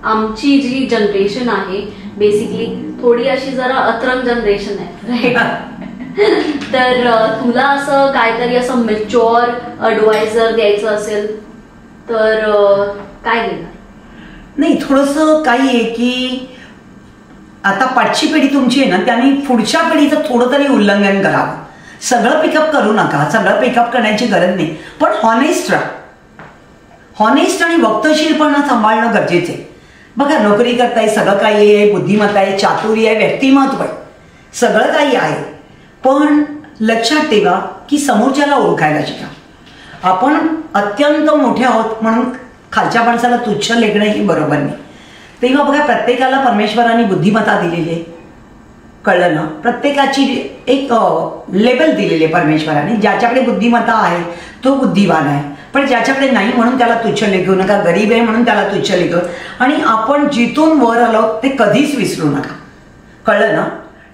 आमची जी जनरेशन आहे बेसिकली थोडी अशी जरा अतरंग जनरेशन आहे, राईट? तर तुला असं काहीतरी असं मॅच्युअर ॲडवायझर द्यायचं असेल तर काय देणार? नाही, थोडंसं काही आहे की आता पाठची पिढी तुमची आहे ना, त्यांनी पुढच्या पिढीचं थोडं तरी उल्लंघन करावं. सगळं पिकअप करू नका, सगळं पिकअप करण्याची गरज नाही, पण हॉनेस्ट राहा. हॉनेस्ट आणि वक्तशीरपणा सांभाळणं गरजेचं आहे. बघा, नोकरी करताय, सगळं काही आहे, बुद्धिमत्ता आहे, चातुर्य आहे, व्यक्तिमत्व आहे, सगळं काही आहे. पण लक्षात ठेवा की समोरच्याला ओळखायला शिका. आपण अत्यंत मोठे आहोत म्हणून खालच्या माणसाला तुच्छ लेखणं ही बरोबर नाही. तेव्हा बघा, प्रत्येकाला परमेश्वराने बुद्धिमत्ता दिलेली आहे, कळलं ना? प्रत्येकाची एक लेबल दिलेली आहे परमेश्वराने. ज्याच्याकडे बुद्धिमत्ता आहे तो बुद्धिवान आहे, पण ज्याच्याकडे नाही म्हणून त्याला तुच्छ लेखू नका. गरीब आहे म्हणून त्याला तुच्छ लेखू. आणि आपण जिथून वर आलो ते कधीच विसरू नका, कळलं ना?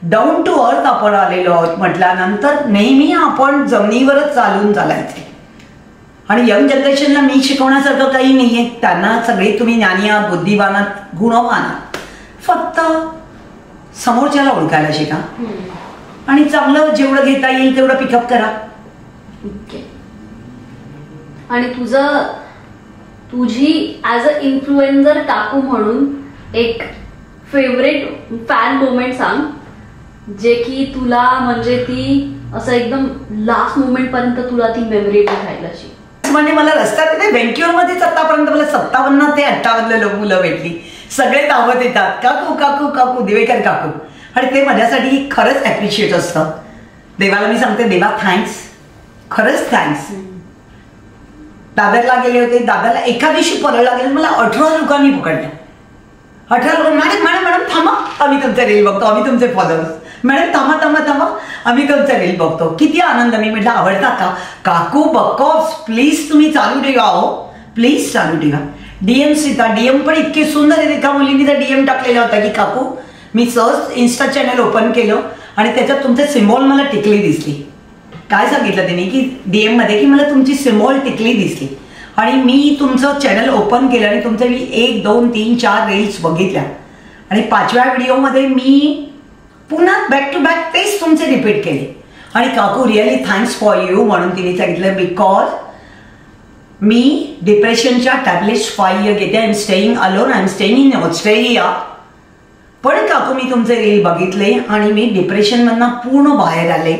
डाऊन टू अर्थ आपण आलेलो आहोत म्हटल्यानंतर नेहमी आपण जमिनीवरच चालून चालायचे. आणि यंग जनरेशनला मी शिकवण्यासारखं काही नाहीये. त्यांना सगळे तुम्ही ज्ञानी आहात, बुद्धिवान आहात, गुणवान आहात. फक्त समोरच्याला ओळखायला शिका आणि चांगलं जेवढं घेता येईल तेवढं पिकअप करा. आणि तुझी ऍज अ इन्फ्लुएन्सर काकू म्हणून एक फेवरेट फॅन मोमेंट सांग, जे की तुला म्हणजे ती असं एकदम लास्ट मोमेंट पर्यंत तुला ती मेमरेबल राहील अशी. म्हणजे मला रस्त्यात व्हेंक्युअर मध्येच आतापर्यंत मला 57 ते 58 मुलं भेटली. सगळे दावत येतात, काकू काकू काकू, दिवेकर काकू. आणि ते माझ्यासाठी खरंच ऍप्रिशिएट असतं. देवाला मी सांगते, देवा थँक्स, खरंच थँक्स. दादरला गेले होते. दादरला एका दिवशी परळला गेले, मला 18 लोकांनी पकडलं. 18 लोक, मॅडम थांबा, आम्ही तुमचा रील बघतो, आम्ही तुमचे फॉलोअर्स. मॅडम थांबा, आम्ही तुमचा रील बघतो. किती आनंद. मी म्हटलं आवडतात का? काकू बकॉस प्लीज तुम्ही चालू ठेवा, हो प्लीज चालू ठेवा. डीएम सीता, डीएम पण इतके सुंदर आहे. एका मुलीने तर डीएम टाकलेला होता की काकू मी सहज इन्स्टा चॅनल ओपन केलं आणि त्याच्यात तुमचे सिम्बॉल मला टिकली दिसली. काय सांगितलं त्यांनी की डीएम मध्ये की मला तुमची सिम्बॉल टिकली दिसली आणि मी तुमचं चॅनल ओपन केलं आणि तुमचं मी 1, 2, 3, 4 रील्स बघितल्या आणि 5व्या व्हिडिओमध्ये मी पुन्हा बॅक टू बॅक तेच तुमचे रिपीट केले. आणि काकू रिअली थँक्स फॉर यू म्हणून तिने सांगितलं बिकॉज मी डिप्रेशनच्या टॅबलेट्स 5 years घेते. I am staying alone, I am staying in Australia. पण काकू मी तुमचे रील बघितले आणि मी डिप्रेशनमधनं पूर्ण बाहेर आले.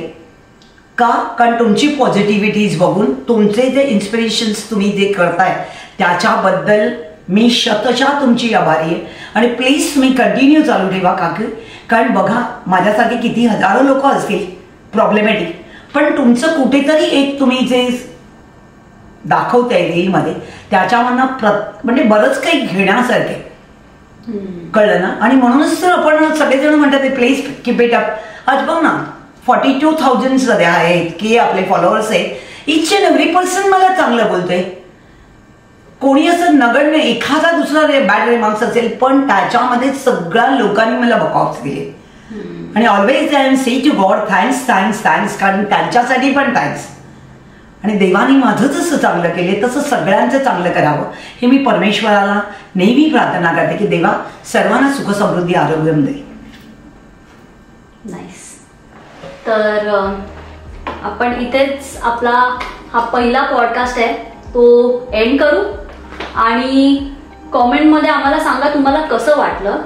का? कारण तुमची पॉझिटिव्हिटीज बघून तुमचे जे इन्स्पिरेशन्स तुम्ही जे करताय त्याच्याबद्दल मी शतशः तुमची आभारी आहे. आणि प्लीज तुम्ही कंटिन्यू चालू ठेवा काकू. कारण बघा म्हणजे किती हजारो लोक असतील प्रॉब्लेमॅटिक, पण तुमचं कुठेतरी एक तुम्ही जे दाखवताय रीलमध्ये त्याच्यामधनं म्हणजे बरंच काही घेण्यासारखे कळलं ना. आणि म्हणूनच तर आपण सगळेजण म्हणतात प्लीज कीप इट अप. आज बघ ना 42,000 सध्या आहेत की आपले फॉलोअर्स आहेत. इच अँड एव्हरी पर्सन मला चांगलं बोलतोय. कोणी असं नगण्य एखादा दुसरा बॅड रिमार्क्स असेल पण त्याच्यामध्ये सगळ्या लोकांनी मला बकॉप्स दिले. आणि always I am say to God thanks thanks thanks. कारण त्यांच्यासाठी पण थँक्स. आणि देवाने माझं जसं चांगलं केले तसं सगळ्यांचं चांगलं करावं हे मी परमेश्वराला नेहमी प्रार्थना करते की देवा सर्वांना सुख समृद्धी आरोग्य दे. नाईस. तर आपण इथेच आपला हा पहिला पॉडकास्ट आहे तो एंड करू. आणि कॉमेंटमध्ये आम्हाला सांगा तुम्हाला कसं वाटलं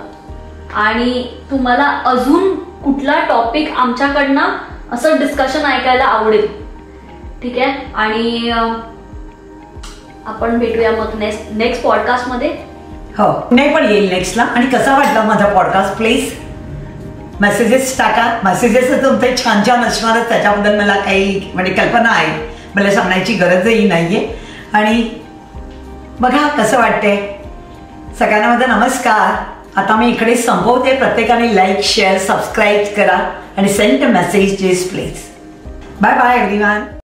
आणि तुम्हाला अजून कुठला टॉपिक आमच्याकडनं असं डिस्कशन ऐकायला आवडेल. ठीक आहे. आणि आपण भेटूया मग नेक्स्ट पॉडकास्टमध्ये. हो नाही पण येईल नेक्स्टला. आणि कसा वाटला माझा पॉडकास्ट प्लीज मेसेजेस टाका. मेसेजेस तुमचे छान छान असणारच त्याच्याबद्दल मला काही म्हणजे कल्पना आहे, मला सांगण्याची गरजही नाहीये. आणि बघा कसं वाटतंय. सगळ्यांना माझा नमस्कार. आता मी इकडे संपवते. प्रत्येकाने लाईक शेअर सबस्क्राईब करा आणि send messages please. Bye bye everyone.